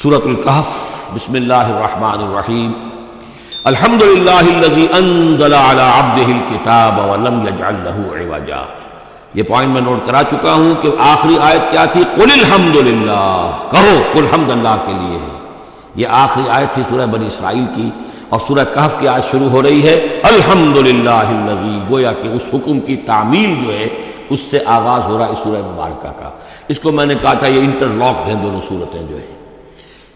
سورۃ الکہف بسم اللہ الرحمن الرحیم الحمد للہ الذی انزل علی عبدہ الکتاب ولم یجعل لہ عوجا۔ یہ پوائنٹ میں نوٹ کرا چکا ہوں کہ آخری آیت کیا تھی؟ قل الحمد للہ، کہو قل حمد اللہ کے لیے ہے۔ یہ آخری آیت تھی سورہ بنی اسرائیل کی، اور سورہ کہف کی آیت شروع ہو رہی ہے الحمد للہ الذی، گویا کہ اس حکم کی تعمیل جو ہے اس سے آغاز ہو رہا ہے اس سورہ مبارکہ کا۔ اس کو میں نے کہا تھا یہ انٹر لاکڈ ہیں دونوں صورتیں جو ہیں،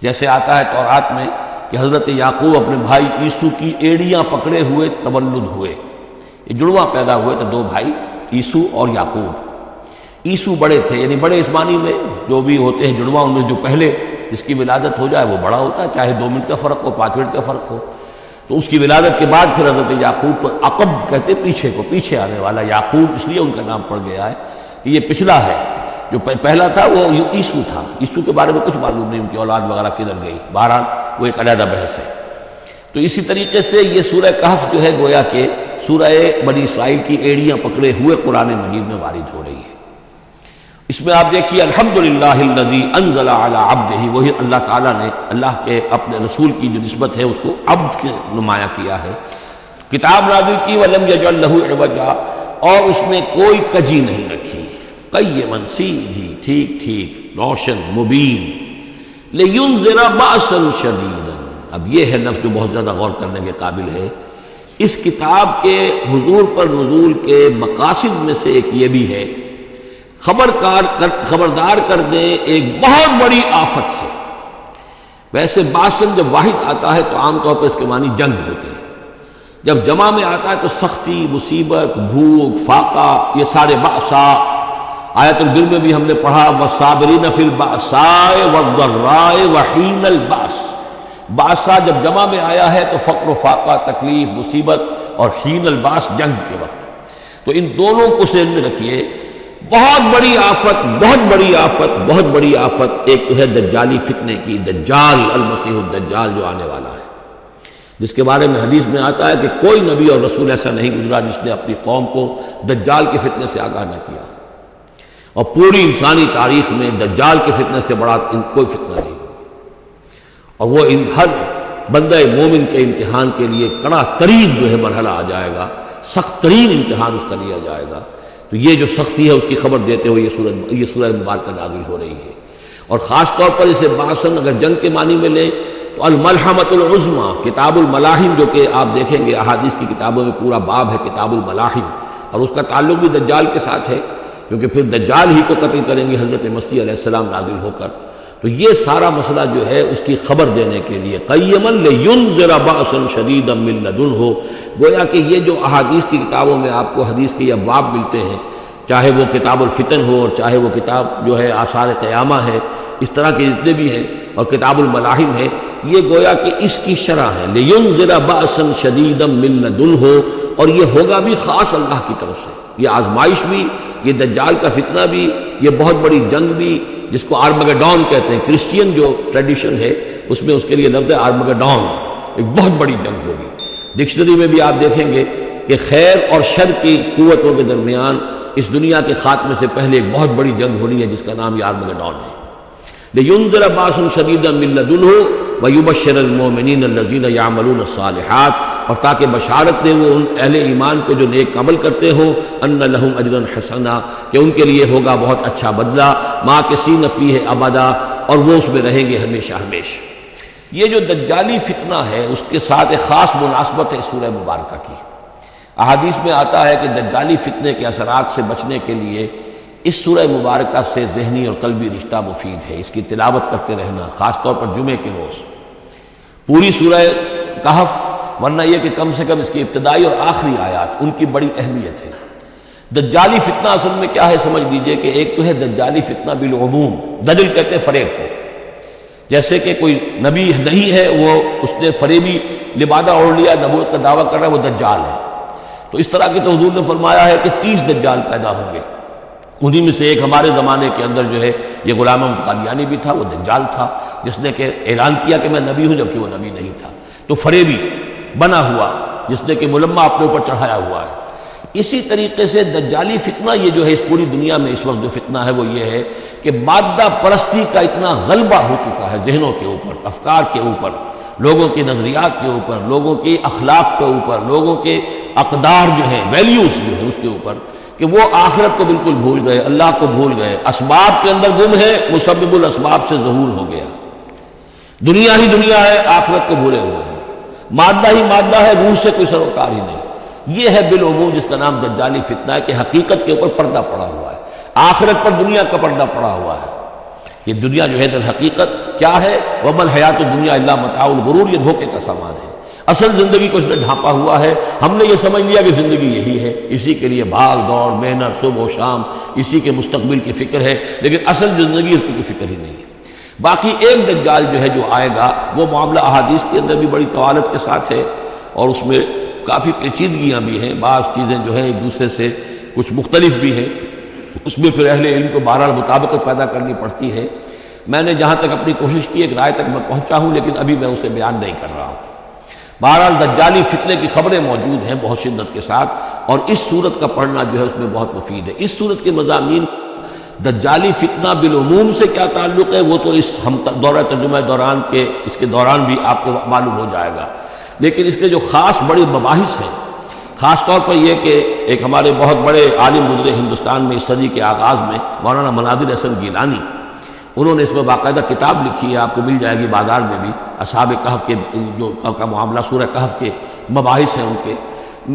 جیسے آتا ہے تورات میں کہ حضرت یعقوب اپنے بھائی عیسو کی ایڑیاں پکڑے ہوئے تولد ہوئے۔ یہ جڑواں پیدا ہوئے تھے دو بھائی، عیسو اور یعقوب۔ عیسو بڑے تھے، یعنی بڑے اسمانی میں جو بھی ہوتے ہیں جڑواں، ان میں جو پہلے جس کی ولادت ہو جائے وہ بڑا ہوتا ہے، چاہے 2 منٹ کا فرق ہو 5 منٹ کا فرق ہو۔ تو اس کی ولادت کے بعد پھر حضرت یعقوب کو عقب کہتے پیچھے کو، پیچھے آنے والا یعقوب اس لیے ان کا نام پڑ گیا ہے کہ یہ پچھلا ہے۔ جو پہلا تھا وہ عیسو تھا، عیسو کے بارے میں کچھ معلوم نہیں، ان کی اولاد وغیرہ کدھر گئی، بہرحال وہ ایک علیحدہ بحث ہے۔ تو اسی طریقے سے یہ سورہ کہف جو ہے گویا کہ سورہ بنی اسرائیل کی ایڑیاں پکڑے ہوئے قرآن مجید میں وارد ہو رہی ہے۔ اس میں آپ دیکھیے الحمدللہ الذی انزل علی عبدہ، وہی اللہ تعالیٰ نے اللہ کے اپنے رسول کی جو نسبت ہے اس کو عبد کے نمایاں کیا ہے، کتاب نازل کی ولم یجعل لہ عوجا، اور اس میں کوئی کجی نہیں رکھی، قیما سیدھی ٹھیک ٹھیک روشن مبین، لینذر بأسا شدیدا۔ اب یہ ہے لفظ جو بہت زیادہ غور کرنے کے قابل ہے۔ اس کتاب کے حضور پر نزول کے مقاصد میں سے ایک یہ بھی ہے خبردار کر دیں ایک بہت بڑی آفت سے۔ ویسے باسن جب واحد آتا ہے تو عام طور پر اس کے معنی جنگ ہوتے ہیں، جب جمع میں آتا ہے تو سختی، مصیبت، بھوک، فاقہ، یہ سارے بأسا۔ آیت البر میں بھی ہم نے پڑھا والصابرین فی البأساء والضراء وحین البأس۔ بأسا جب جمع میں آیا ہے تو فقر و فاقہ، تکلیف، مصیبت، اور حین الباس جنگ کے وقت۔ تو ان دونوں کو ذہن میں رکھیے، بہت بڑی آفت، بہت بڑی آفت، بہت بڑی آفت ایک تو ہے دجالی فتنے کی، دجال المسیح الدجال جو آنے والا ہے، جس کے بارے میں حدیث میں آتا ہے کہ کوئی نبی اور رسول ایسا نہیں گزرا جس نے اپنی قوم کو دجال کے فتنے سے آگاہ نہ کیا، اور پوری انسانی تاریخ میں دجال کے فتنے سے بڑا کوئی فتنہ نہیں، اور وہ ہر بندہ مومن کے امتحان کے لیے کڑا ترین جو ہے مرحلہ آ جائے گا، سخت ترین امتحان اس کا لیا جائے گا۔ تو یہ جو سختی ہے اس کی خبر دیتے ہوئے یہ سورہ مبارکہ نازل ہو رہی ہے، اور خاص طور پر اسے باسن اگر جنگ کے معنی میں لیں تو الملحمۃ العظمیٰ، کتاب الملاحم جو کہ آپ دیکھیں گے احادیث کی کتابوں میں پورا باب ہے کتاب الملاحم، اور اس کا تعلق بھی دجال کے ساتھ ہے، کیونکہ پھر دجال ہی کو قتل کریں گے حضرت مسیح علیہ السلام نازل ہو کر۔ تو یہ سارا مسئلہ جو ہے اس کی خبر دینے کے لیے قیما لینذر بأسا شدیدا من لدنہ، گویا کہ یہ جو احادیث کی کتابوں میں آپ کو حدیث کے ابواب ملتے ہیں، چاہے وہ کتاب الفتن ہو اور چاہے وہ کتاب جو ہے آثار قیامہ ہے، اس طرح کے جتنے بھی ہیں، اور کتاب الملاحم ہے، یہ گویا کہ اس کی شرح ہے لینذر بأسا شدیدا من لدنہ، اور یہ ہوگا بھی خاص اللہ کی طرف سے، یہ آزمائش بھی، یہ دجال کا فتنہ بھی، یہ بہت بڑی جنگ بھی، جس کو آرمگڈون کہتے ہیں، کرسچین جو ٹریڈیشن ہے اس میں اس کے لیے لفظ ہے آرمگڈون، ایک بہت بڑی جنگ ہوگی۔ ڈکشنری میں بھی آپ دیکھیں گے کہ خیر اور شر کی قوتوں کے درمیان اس دنیا کے خاتمے سے پہلے ایک بہت بڑی جنگ ہونی ہے جس کا نام یہ آرمگڈون ہے۔ لینذر بأسا شدیدا من لدنہ ویبشر المؤمنین الذین یعملون الصالحات، اور تاکہ بشارت دے وہ ان اہل ایمان کو جو نیک عمل کرتے ہوں، ان لہم اجرا حسنا، کہ ان کے لیے ہوگا بہت اچھا بدلہ، ماکثین فیہ ابدا، اور وہ اس میں رہیں گے ہمیشہ ہمیشہ۔ یہ جو دجالی فتنہ ہے اس کے ساتھ ایک خاص مناسبت ہے سورہ مبارکہ کی۔ احادیث میں آتا ہے کہ دجالی فتنے کے اثرات سے بچنے کے لیے اس سورہ مبارکہ سے ذہنی اور قلبی رشتہ مفید ہے، اس کی تلاوت کرتے رہنا، خاص طور پر جمعے کے روز پوری سورہ کہف، ورنہ یہ کہ کم سے کم اس کی ابتدائی اور آخری آیات ان کی بڑی اہمیت ہے۔ دجالی فتنہ اصل میں کیا ہے سمجھ لیجئے کہ ایک تو ہے دجالی فتنہ بالعموم، دجل کہتے ہیں فریب کو، جیسے کہ کوئی نبی نہیں ہے، وہ اس نے فریبی لبادہ اوڑھ لیا، نبوت کا دعویٰ کر رہا ہے، وہ دجال ہے۔ تو اس طرح کی تو حضور نے فرمایا ہے کہ 30 دجال پیدا ہوں گے، انہی میں سے ایک ہمارے زمانے کے اندر جو ہے یہ غلام احمد قادیانی بھی تھا، وہ دجال تھا جس نے کہ اعلان کیا کہ میں نبی ہوں جبکہ وہ نبی نہیں تھا۔ تو فریبی بنا ہوا جس نے کہ ملمہ اپنے اوپر چڑھایا ہوا ہے۔ اسی طریقے سے دجالی فتنہ یہ جو ہے اس پوری دنیا میں اس وقت جو فتنہ ہے وہ یہ ہے کہ مادہ پرستی کا اتنا غلبہ ہو چکا ہے ذہنوں کے اوپر، افکار کے اوپر، لوگوں کے نظریات کے اوپر، لوگوں کے اخلاق کے اوپر، لوگوں کے اقدار جو ہیں، ویلیوز جو ہیں اس کے اوپر، کہ وہ آخرت کو بالکل بھول گئے، اللہ کو بھول گئے، اسباب کے اندر گم ہے، مسبب الاسباب سے ظہور ہو گیا، دنیا ہی دنیا ہے، آخرت کو بھولے ہوئے ہیں، مادہ ہی مادہ ہے، روح سے کوئی سروکار ہی نہیں۔ یہ ہے بالعموم جس کا نام دجالی فتنہ ہے کہ حقیقت کے اوپر پردہ پڑا ہوا ہے، آخرت پر دنیا کا پردہ پڑا ہوا ہے۔ یہ دنیا جو ہے در حقیقت کیا ہے؟ وَمَا الْحَيَاةُ الدُّنْيَا إِلَّا مَتَاعُ الْغُرُورِ، یہ دھوکے کا سامان ہے، اصل زندگی کو اس نے ڈھانپا ہوا ہے۔ ہم نے یہ سمجھ لیا کہ زندگی یہی ہے، اسی کے لیے بھاگ دوڑ، محنت، صبح و شام، اسی کے مستقبل کی فکر ہے، لیکن اصل زندگی اس کی کوئی فکر ہی نہیں ہے۔ باقی ایک دجال جو ہے جو آئے گا وہ معاملہ احادیث کے اندر بھی بڑی طوالت کے ساتھ ہے، اور اس میں کافی پیچیدگیاں بھی ہیں، بعض چیزیں جو ہیں ایک دوسرے سے کچھ مختلف بھی ہیں، اس میں پھر اہل علم کو بہرحال مطابقت پیدا کرنی پڑتی ہے۔ میں نے جہاں تک اپنی کوشش کی ایک رائے تک میں پہنچا ہوں، لیکن ابھی میں اسے بیان نہیں کر رہا ہوں۔ بہرحال دجالی فتنے کی خبریں موجود ہیں بہت شدت کے ساتھ، اور اس صورت کا پڑھنا جو ہے اس میں بہت مفید ہے۔ اس صورت کے مضامین دجالی فتنہ بالعموم سے کیا تعلق ہے وہ تو اس ہم دورہ ترجمہ دوران کے اس کے دوران بھی آپ کو معلوم ہو جائے گا، لیکن اس کے جو خاص بڑی مباحث ہیں، خاص طور پر یہ کہ ایک ہمارے بہت بڑے عالم گزرے ہندوستان میں اس صدی کے آغاز میں، مولانا مناظر حسن گیلانی، انہوں نے اس میں باقاعدہ کتاب لکھی ہے، آپ کو مل جائے گی بازار میں بھی، اصحاب کہف کے جو کا معاملہ سورہ کہف کے مباحث ہیں ان کے۔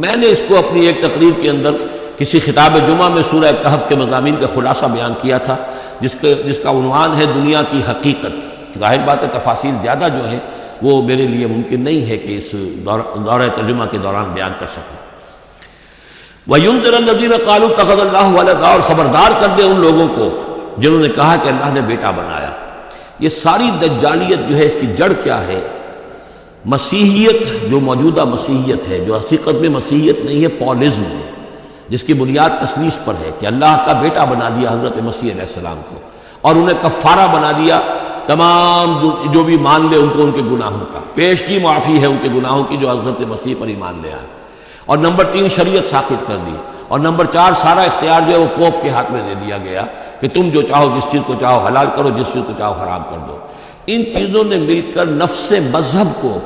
میں نے اس کو اپنی ایک تقریر کے اندر کسی خطاب جمعہ میں سورہ کہف کے مضامین کا خلاصہ بیان کیا تھا، جس کا عنوان ہے دنیا کی حقیقت۔ ظاہر بات ہے تفاصیل زیادہ جو ہیں وہ میرے لیے ممکن نہیں ہے کہ اس دورہ ترجمہ کے دوران بیان کر سکوں۔ وَيُنذِرَ الَّذِينَ قَالُوا اتَّخَذَ اللَّهُ وَلَدًا، اور خبردار کر دے ان لوگوں کو جنہوں نے کہا کہ اللہ نے بیٹا بنایا۔ یہ ساری دجالیت جو ہے اس کی جڑ کیا ہے؟ مسیحیت، جو موجودہ مسیحیت ہے، جو حقیقت میں مسیحیت نہیں ہے، پولزم ہے، جس کی بنیاد تثلیث پر ہے کہ اللہ کا بیٹا بنا دیا حضرت مسیح علیہ السلام کو، اور انہیں کفارہ بنا دیا تمام جو بھی مان لے ان کو ان کے گناہوں کا، پیش کی معافی ہے ان کے گناہوں کی جو حضرت مسیح پر ایمان لے آئے، اور نمبر 3 شریعت ساقط کر دی، اور نمبر 4 سارا اختیار جو ہے وہ پوپ کے ہاتھ میں دے دیا گیا کہ تم جو چاہو جس چیز کو چاہو حلال کرو، جس چیز کو چاہو حرام کر دو۔ ان چیزوں نے مل کر نفس مذہب کو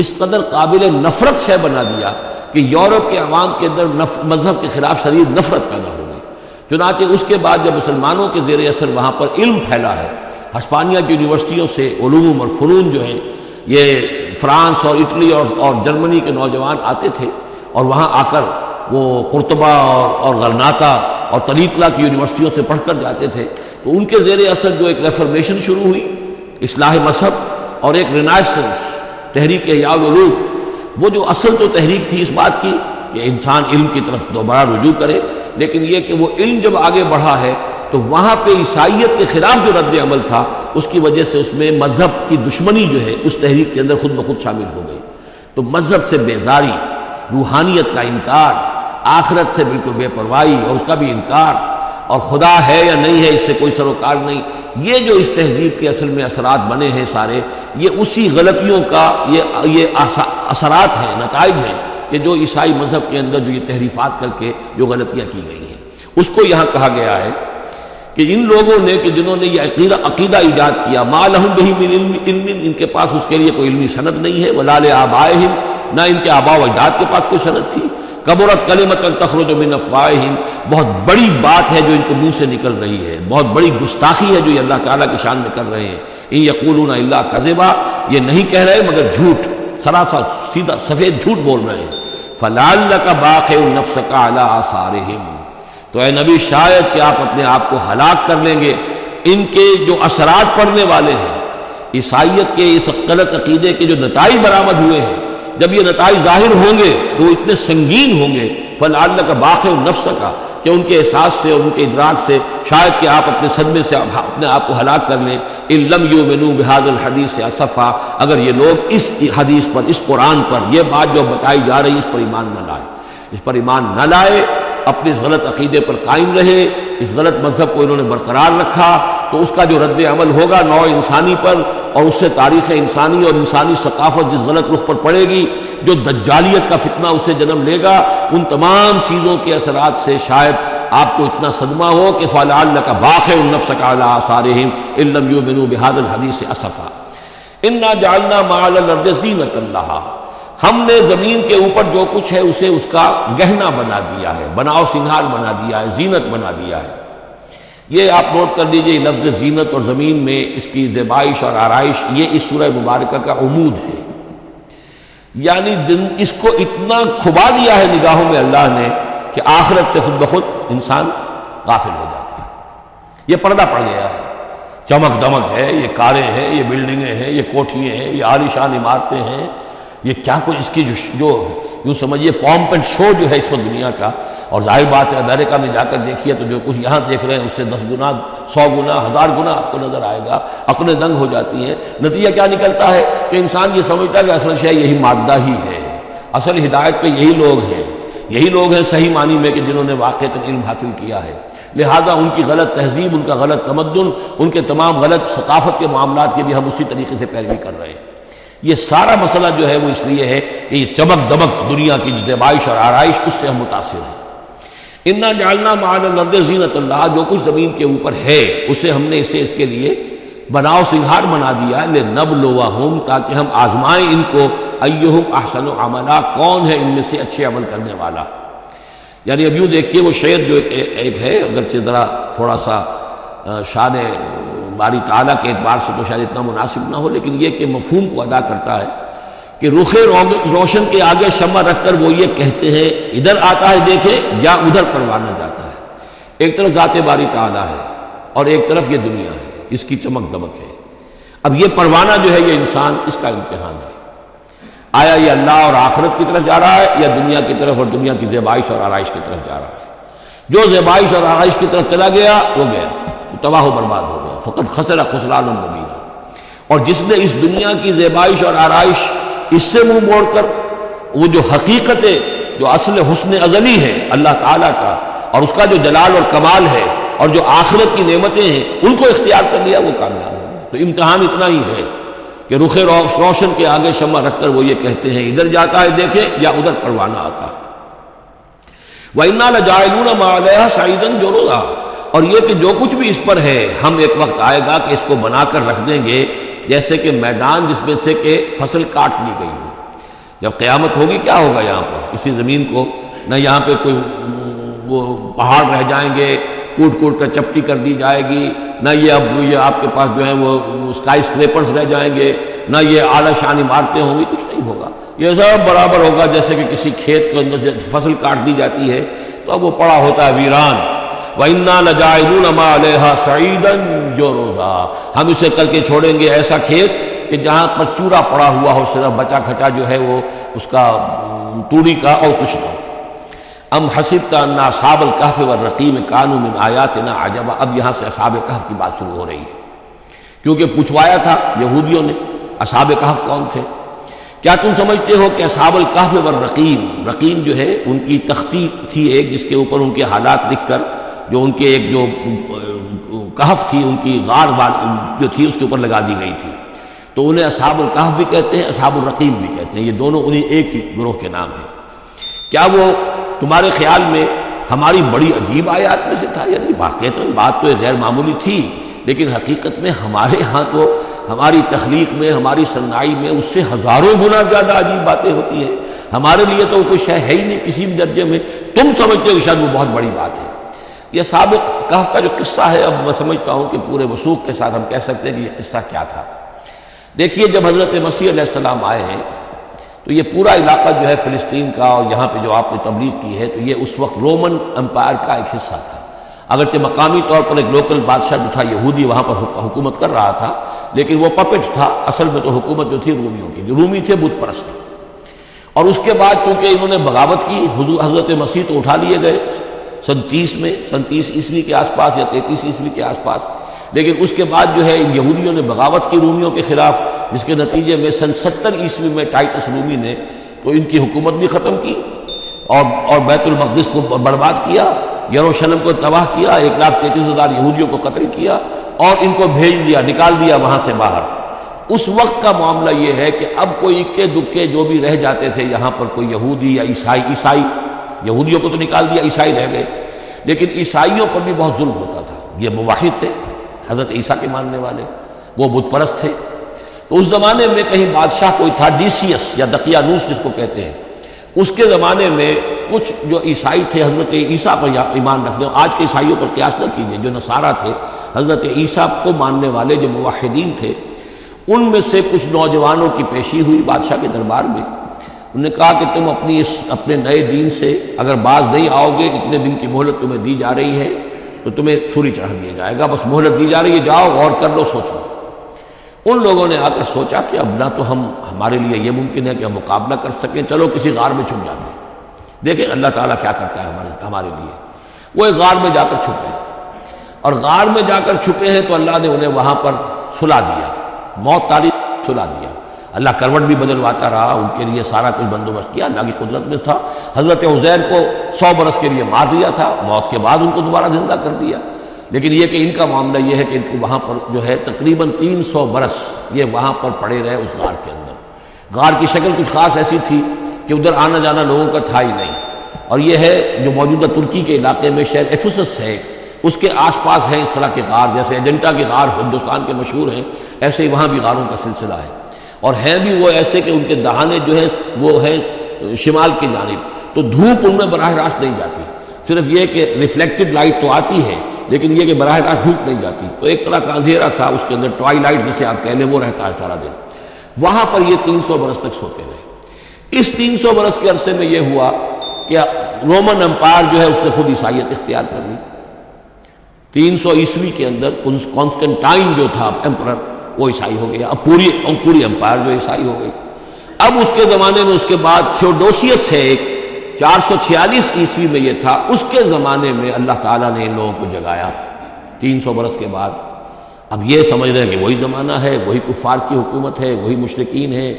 اس قدر قابل نفرت شے بنا دیا کہ یورپ کے عوام کے اندر مذہب کے خلاف شدید نفرت پیدا ہو گئی۔ چنانچہ اس کے بعد جب مسلمانوں کے زیر اثر وہاں پر علم پھیلا ہے، ہسپانیہ کی یونیورسٹیوں سے علوم اور فنون جو ہیں یہ فرانس اور اٹلی اور جرمنی کے نوجوان آتے تھے، اور وہاں آ کر وہ قرطبہ اور غرناطہ اور طریقلہ کی یونیورسٹیوں سے پڑھ کر جاتے تھے، تو ان کے زیر اثر جو ایک ریفرمیشن شروع ہوئی اصلاح مذہب، اور ایک رینائسنس تحریک احیاء العلوم، وہ جو اصل تو تحریک تھی اس بات کی کہ انسان علم کی طرف دوبارہ رجوع کرے، لیکن یہ کہ وہ علم جب آگے بڑھا ہے تو وہاں پہ عیسائیت کے خلاف جو رد عمل تھا اس کی وجہ سے اس میں مذہب کی دشمنی جو ہے اس تحریک کے اندر خود بخود شامل ہو گئی۔ تو مذہب سے بیزاری، روحانیت کا انکار، آخرت سے بالکل بے پرواہی اور اس کا بھی انکار، اور خدا ہے یا نہیں ہے اس سے کوئی سروکار نہیں، یہ جو اس تہذیب کے اصل میں اثرات بنے ہیں سارے، یہ اسی غلطیوں کا یہ اثرات ہیں، نتائج ہیں کہ جو عیسائی مذہب کے اندر جو یہ تحریفات کر کے جو غلطیاں کی گئی ہیں، اس کو یہاں کہا گیا ہے کہ ان لوگوں نے کہ جنہوں نے یہ عقیدہ ایجاد کیا، ما لہم بہ من علم، ان کے پاس اس کے لیے کوئی علمی سند نہیں ہے، ولا لآبائہم، نہ ان کے آباء و اجداد کے پاس کوئی سند تھی، کبرت کلمۃ تخرج من افواہہم، بہت بڑی بات ہے جو ان کے منہ سے نکل رہی ہے، بہت بڑی گستاخی ہے جو یہ اللہ تعالیٰ کی شان میں کر رہے ہیں، ان یقولون الا کذبا، یہ نہیں کہہ رہے مگر جھوٹ، سراسر سیدھا سفید جھوٹ بول رہے ہیں، فلعلک باخع نفسک علی آثارہم، تو اے نبی شاید کہ آپ اپنے آپ کو ہلاک کر لیں گے ان کے جو اثرات پڑنے والے ہیں، عیسائیت کے اس غلط عقیدے کے جو نتائج برآمد ہوئے ہیں، جب یہ نتائج ظاہر ہوں گے تو وہ اتنے سنگین ہوں گے، فلعلک باخع نفسک، کہ ان کے احساس سے اور ان کے ادراک سے شاید کہ آپ اپنے صدمے سے اپنے آپ کو ہلاک کر لیں، ان لم یؤمنوا بہذا الحدیث اسفا، اگر یہ لوگ اس حدیث پر، اس قرآن پر، یہ بات جو بتائی جا رہی ہے اس پر ایمان نہ لائے، اس پر ایمان نہ لائے، اپنے اس غلط عقیدے پر قائم رہے، اس غلط مذہب کو انہوں نے برقرار رکھا، تو اس کا جو رد عمل ہوگا نوع انسانی پر اور اس سے تاریخ انسانی اور انسانی ثقافت جس غلط رخ پر پڑے گی، جو دجالیت کا فتنہ اسے جنم لے گا، ان تمام چیزوں کے اثرات سے شاید آپ کو اتنا صدمہ ہو کہ فَلَعَلَّكَ بَاخِعٌ نَفْسَكَ عَلَىٰ آثَارِهِمْ إِن لَّمْ يُؤْمِنُوا بِهَٰذَا الْحَدِيثِ أَسَفًا إِنَّا جَعَلْنَا مَا عَلَى الْأَرْضِ زِينَةً لَّهَا، ہم نے زمین کے اوپر جو کچھ ہے اسے اس کا گہنا بنا دیا ہے، بناؤ سنگھار بنا دیا ہے، زینت بنا دیا ہے۔ یہ آپ نوٹ کر دیجئے، لفظ زینت اور زمین میں اس کی زیبائش اور آرائش، یہ اس سورہ مبارکہ کا عمود ہے، یعنی اس کو اتنا کھبا دیا ہے نگاہوں میں اللہ نے کہ آخرت سے خود بخود انسان غافل ہو جاتا ہے۔ یہ پردہ پڑ گیا ہے، چمک دمک ہے، یہ کاریں ہیں، یہ بلڈنگیں ہیں، یہ کوٹھیاں ہیں، یہ عالیشان عمارتیں ہیں، یہ کیا کچھ اس کی جو یوں سمجھیے پومپ اینڈ شو جو ہے اس وقت دنیا کا، اور ظاہر بات ہے امریکہ میں جا کر دیکھیے تو جو کچھ یہاں دیکھ رہے ہیں اس سے 10 گنا 100 گنا 1000 گنا آپ کو نظر آئے گا، عقلیں دنگ ہو جاتی ہیں۔ نتیجہ کیا نکلتا ہے کہ انسان یہ سمجھتا ہے کہ اصل شے یہی مادہ ہی ہے، اصل ہدایت پہ یہی لوگ ہیں صحیح معنی میں کہ جنہوں نے واقعتاً علم حاصل کیا ہے، لہٰذا ان کی غلط تہذیب، ان کا غلط تمدن، ان کے تمام غلط ثقافت کے معاملات کے بھی ہم اسی طریقے سے پیروی کر رہے ہیں۔ یہ سارا مسئلہ جو ہے وہ اس لیے ہے کہ یہ چمک دمک دنیا کی زیبائش اور آرائش، اس سے ہم متاثر ہیں۔ اِنَّا جَعَلْنَا مَا عَلَى الْأَرْضِ زِينَةً لَّهَا، جو کچھ زمین کے اوپر ہے اسے ہم نے اس کے لیے بناؤ سنگھار بنا دیا ہے، لِنَبْلُوَهُمْ، تاکہ ہم آزمائیں ان کو، أَيُّهُمْ أَحْسَنُ عَمَلًا، کون ہے ان میں سے اچھے عمل کرنے والا۔ یعنی اب یوں دیکھیے وہ شعر جو ایک ہے، اگرچہ ذرا تھوڑا سا شان باری تعالیٰ کے اعتبار سے تو شاید اتنا مناسب نہ ہو، لیکن یہ کہ مفہوم کو ادا کرتا ہے کہ رخ روشن کے آگے شمع رکھ کر وہ یہ کہتے ہیں، ادھر آتا ہے دیکھے یا ادھر پروانہ جاتا ہے۔ ایک طرف ذات باری تعالیٰ ہے اور ایک طرف یہ دنیا ہے، اس کی چمک دمک ہے۔ اب یہ پروانہ جو ہے یہ انسان، اس کا امتحان ہے، آیا یہ اللہ اور آخرت کی طرف جا رہا ہے یا دنیا کی طرف اور دنیا کی زیبائش اور آرائش کی طرف جا رہا ہے۔ جو زیبائش اور آرائش کی طرف چلا گیا وہ گیا، وہ تباہ و برباد ہو گیا، فقط خسر خسرانا مبینا۔ اور جس نے اس دنیا کی زیبائش اور آرائش اس سے منہ موڑ کر وہ جو حقیقت جو اصل حسن ازلی ہے اللہ تعالیٰ کا، اور اس کا جو جلال اور کمال ہے اور جو آخرت کی نعمتیں ہیں ان کو اختیار کر لیا، وہ کامیاب ہو گیا۔ تو امتحان اتنا ہی ہے کہ رخ روشن کے آگے شمع رکھ کر وہ یہ کہتے ہیں ادھر جاتا ہے دیکھیں یا ادھر پروانہ آتا ہے۔ وَإِنَّا لَجَاعِلُونَ مَا عَلَيْهَا صَعِيدًا جُرُزًا، اور یہ کہ جو کچھ بھی اس پر ہے ہم ایک وقت آئے گا کہ اس کو بنا کر رکھ دیں گے جیسے کہ میدان جس میں سے کہ فصل کاٹ لی گئی ہو۔ جب قیامت ہوگی کیا ہوگا یہاں پر اسی زمین کو، نہ یہاں پہ کوئی وہ پہاڑ رہ جائیں گے کوٹ کوٹ کر چپٹی کر دی جائے گی، نہ یہ آپ کے پاس جو ہیں وہ اسکائی اسکریپرز رہ جائیں گے، نہ یہ اعلیٰ شان عمارتیں ہوں گی، کچھ نہیں ہوگا۔ یہ سب برابر ہوگا جیسے کہ کسی کھیت کے اندر فصل کاٹ دی جاتی ہے تو اب وہ پڑا ہوتا ہے ویران۔ وَإِنَّا لَجَاعِلُونَ مَا عَلَيْهَا صَعِيدًا جُرُزًا، ہم اسے کر کے چھوڑیں گے ایسا کھیت کہ جہاں پر چورا پڑا ہوا ہو، صرف بچا کھچا جو ہے وہ اس کا توڑی کا اور کچھ نہ۔ ام حسبت ان اصحاب الکہف والرقیم کانوا من آیاتنا عجبا، اب یہاں سے اصحاب کہف کی بات شروع ہو رہی ہے، کیونکہ پوچھوایا تھا یہودیوں نے اصحاب کہف کون تھے۔ کیا تم سمجھتے ہو کہ اصحاب الکہف والرقیم، رقیم جو ہے ان کی تختی تھی ایک جس کے اوپر ان کے حالات لکھ کر، جو ان کے ایک جو کہف تھی ان کی غار جو تھی اس کے اوپر لگا دی گئی تھی، تو انہیں اصحاب الکہف بھی کہتے ہیں، اصحاب الرقیم بھی کہتے ہیں، یہ دونوں انہیں ایک ہی گروہ کے نام ہیں۔ کیا وہ تمہارے خیال میں ہماری بڑی عجیب آیات میں سے تھا؟ یعنی واقعتاً بات تو غیر معمولی تھی، لیکن حقیقت میں ہمارے ہاں تو ہماری تخلیق میں، ہماری صنائی میں اس سے ہزاروں گنا زیادہ عجیب باتیں ہوتی ہیں، ہمارے لیے تو کوئی شے ہے ہی نہیں کسی بھی درجے میں، تم سمجھتے ہو کہ شاید وہ بہت بڑی بات ہے۔ یہ اصحاب کہف کا جو قصہ ہے، اب میں سمجھتا ہوں کہ پورے وثوق کے ساتھ ہم کہہ سکتے ہیں کہ یہ قصہ کیا تھا۔ دیکھیے جب حضرت مسیح علیہ السلام آئے ہیں تو یہ پورا علاقہ جو ہے فلسطین کا اور یہاں پہ جو آپ نے تبلیغ کی ہے، تو یہ اس وقت رومن امپائر کا ایک حصہ تھا، اگرچہ مقامی طور پر ایک لوکل بادشاہ جو تھا یہودی وہاں پر حکومت کر رہا تھا، لیکن وہ پپٹ تھا، اصل میں تو حکومت جو تھی رومیوں کی، جو رومی تھے بت پرست۔ اور اس کے بعد چونکہ انہوں نے بغاوت کی، حضرت مسیح تو اٹھا لیے گئے سن 30 میں، سن 30 عیسوی کے آس پاس یا 33 عیسوی کے آس پاس، لیکن اس کے بعد جو ہے ان یہودیوں نے بغاوت کی رومیوں کے خلاف، جس کے نتیجے میں سن 70 عیسوی میں ٹائٹس رومی نے تو ان کی حکومت بھی ختم کی اور بیت المقدس کو برباد کیا، یروشلم کو تباہ کیا، 1,33,000 یہودیوں کو قتل کیا اور ان کو بھیج دیا، نکال دیا وہاں سے باہر۔ اس وقت کا معاملہ یہ ہے کہ اب کوئی اکے دکے جو بھی رہ جاتے تھے یہاں پر، کوئی یہودی یا عیسائی، یہودیوں کو تو نکال دیا، عیسائی رہ گئے، لیکن عیسائیوں پر بھی بہت ظلم ہوتا تھا۔ یہ موحد تھے، حضرت عیسیٰ کے ماننے والے، وہ بت پرست تھے۔ تو اس زمانے میں کہیں بادشاہ کوئی تھا، ڈیسیس یا دقیانوس جس کو کہتے ہیں، اس کے زمانے میں کچھ جو عیسائی تھے حضرت عیسیٰ پر ایمان رکھنے، آج کے عیسائیوں پر قیاس نہ کیجیے، جو نصارہ تھے حضرت عیسیٰ کو ماننے والے جو موحدین تھے، ان میں سے کچھ نوجوانوں کی پیشی ہوئی بادشاہ کے دربار میں۔ انہوں نے کہا کہ تم اپنے نئے دین سے اگر باز نہیں آؤ گے، اتنے دن کی مہلت تمہیں دی جا رہی ہے تو تمہیں سولی چڑھا دیا جائے گا، بس مہلت دی جا رہی ہے، جاؤ غور کر لو، سوچو۔ ان لوگوں نے آ کر سوچا کہ اب نہ تو ہمارے لیے یہ ممکن ہے کہ ہم مقابلہ کر سکیں، چلو کسی غار میں چھپ جاتے ہیں، دیکھیں اللہ تعالیٰ کیا کرتا ہے ہمارے لیے۔ وہ ایک غار میں جا کر چھپ گئے، اور غار میں جا کر چھپے ہیں تو اللہ نے انہیں وہاں پر سلا دیا، موت تاریخ سلا دیا۔ اللہ کروٹ بھی بدلواتا رہا، ان کے لیے سارا کچھ بندوبست کیا، اللہ کی قدرت میں تھا۔ حضرت عزیر کو 100 برس کے لیے مار دیا تھا، موت کے بعد ان کو دوبارہ زندہ کر دیا۔ لیکن یہ کہ ان کا معاملہ یہ ہے کہ ان کو وہاں پر جو ہے تقریباً 300 برس یہ وہاں پر پڑے رہے اس غار کے اندر۔ غار کی شکل کچھ خاص ایسی تھی کہ ادھر آنا جانا لوگوں کا تھا ہی نہیں، اور یہ ہے جو موجودہ ترکی کے علاقے میں شہر ایفسس ہے، اس کے آس پاس ہیں اس طرح کے غار، جیسے ایجنٹا کے غار ہندوستان کے مشہور ہیں، ایسے ہی وہاں بھی غاروں کا سلسلہ ہے، اور ہیں بھی وہ ایسے کہ ان کے دہانے جو ہے وہ ہیں شمال کی جانب، تو دھوپ ان میں براہ راست نہیں جاتی، صرف یہ کہ ریفلیکٹڈ لائٹ تو آتی ہے لیکن یہ کہ براہ راست دھوپ نہیں جاتی، تو ایک طرح کا اندھیرا سا اس کے اندر ٹوائی لائٹ جسے آپ کہہ لیں وہ رہتا ہے سارا دن۔ وہاں پر یہ 300 برس تک سوتے رہے۔ اس 300 برس کے عرصے میں یہ ہوا کہ رومن امپائر جو ہے اس نے خود عیسائیت اختیار کر لی۔ 300 عیسوی کے اندر کانسٹنٹائن جو تھا ایمپرر وہ عیسائی ہو گیا، اب پوری امپائر جو عیسائی ہو گئی۔ اب اس کے زمانے میں اس کے بعد تھیوڈوسیس ہے ایک، 446 عیسوی میں یہ تھا، اس کے زمانے میں اللہ تعالیٰ نے ان لوگوں کو جگایا 300 برس کے بعد۔ اب یہ سمجھ رہے ہیں کہ وہی زمانہ ہے، وہی کفار کی حکومت ہے، وہی مشرکین ہے۔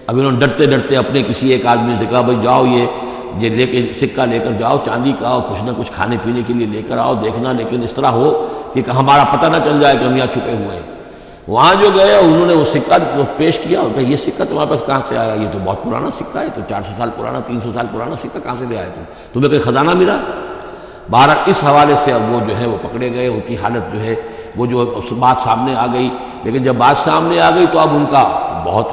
اب انہوں نے ڈرتے ڈرتے اپنے کسی ایک آدمی سے کہا بھائی جاؤ یہ لے کے سکہ لے کر جاؤ، چاندی کا، اور کچھ نہ کچھ کھانے پینے کے لیے لے کر آؤ، دیکھنا لیکن اس طرح ہو کہ ہمارا پتہ نہ چل جائے کہ ہم یہاں چھپے ہوئے ہیں۔ وہاں جو گئے انہوں نے وہ سکہ پیش کیا اور کہا یہ سکہ تمہارے پاس کہاں سے آیا؟ یہ تو بہت پرانا سکہ ہے، تو 400 سال پرانا، 300 سال پرانا سکہ کہاں سے لے آئے تمہیں کوئی خزانہ ملا؟ بہرحال اس حوالے سے اب وہ جو ہے وہ پکڑے گئے، ان کی حالت جو ہے وہ جو بات سامنے آ گئی، لیکن جب بات سامنے آ گئی تو اب ان کا بہت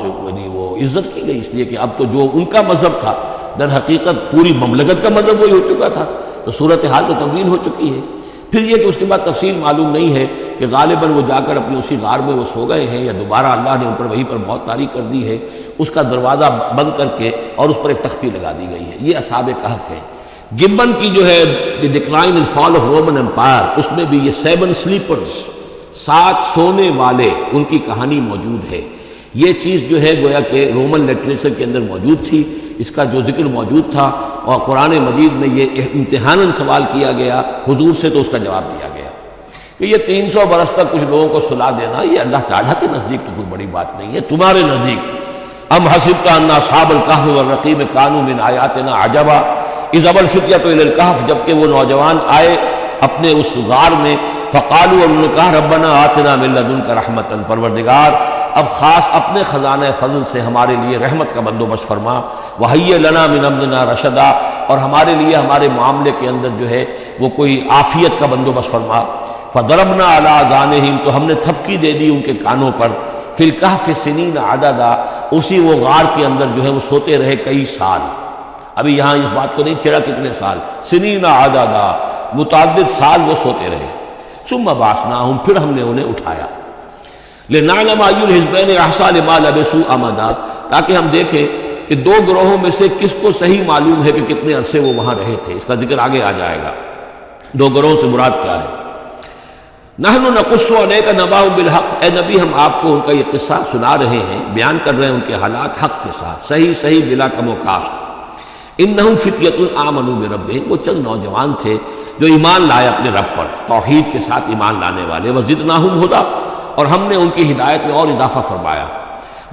وہ عزت کی گئی، اس لیے کہ اب تو جو ان کا مذہب تھا در حقیقت پوری مملکت کا مذہب وہی ہو چکا تھا، تو صورتحال تو تبدیل ہو چکی ہے۔ پھر یہ کہ اس کے بعد تفصیل معلوم نہیں ہے کہ غالباً وہ جا کر اپنی اسی غار میں وہ سو گئے ہیں یا دوبارہ اللہ نے ان پر وہیں پر موت طاری کر دی ہے، اس کا دروازہ بند کر کے اور اس پر ایک تختی لگا دی گئی ہے۔ یہ اصحاب کہف ہے۔ گبن کی جو ہے the decline and fall of Roman empire, اس میں بھی یہ 7 سلیپرز، 7 سونے والے، ان کی کہانی موجود ہے۔ یہ چیز جو ہے گویا کہ رومن لٹریچر کے اندر موجود تھی، اس کا جو ذکر موجود تھا، اور قرآن مجید میں یہ امتحاناً سوال کیا گیا حضور سے، تو اس کا جواب دیا گیا کہ یہ 300 برس تک کچھ لوگوں کو سلا دینا یہ اللہ تعالیٰ کے نزدیک تو کوئی بڑی بات نہیں ہے، تمہارے نزدیک ام حسبت ان اصحاب الکہف والرقیم کانوا من آیاتنا عجبا اذ ابى الفتية الى الکہف، جبکہ وہ نوجوان آئے اپنے اس غار میں، فقالوا، انہوں نے کہا ربنا آتنا من لدنک رحمتا، پروردگار اب خاص اپنے خزانہ فضل سے ہمارے لیے رحمت کا بندوبست فرما، وہیئ لنا من امرنا رشدا، اور ہمارے لیے ہمارے معاملے کے اندر جو ہے وہ کوئی عافیت کا بندوبست فرما۔ فضربنا علی اذانہم، تو ہم نے تھپکی دے دی ان کے کانوں پر، فی الکہف سنین عددا، اسی وہ غار کے اندر جو ہے وہ سوتے رہے کئی سال۔ ابھی یہاں اس بات کو نہیں چھیڑا کتنے سال، سنین عددا، متعدد سال وہ سوتے رہے۔ ثم بعثناہم، پھر ہم نے انہیں اٹھایا، لنعلم ای الحزبین احصی لما لبثوا امدا، تاکہ ہم دیکھیں کہ 2 گروہوں میں سے کس کو صحیح معلوم ہے کہ کتنے عرصے وہ وہاں رہے تھے۔ اس کا ذکر آگے آ جائے گا 2 گروہوں سے مراد کیا ہے۔ نحن نقص علیک نبأهم بالحق، اے نبی ہم آپ کو ان کا یہ قصہ سنا رہے ہیں، بیان کر رہے ہیں ان کے حالات حق کے ساتھ، صحیح بلا کم و کاست۔ انہم فتیۃ آمنوا بربہم، وہ چند نوجوان تھے جو ایمان لائے اپنے رب پر، توحید کے ساتھ ایمان لانے والے، وزدناہم ھدی، اور ہم نے ان کی ہدایت میں اور اضافہ فرمایا،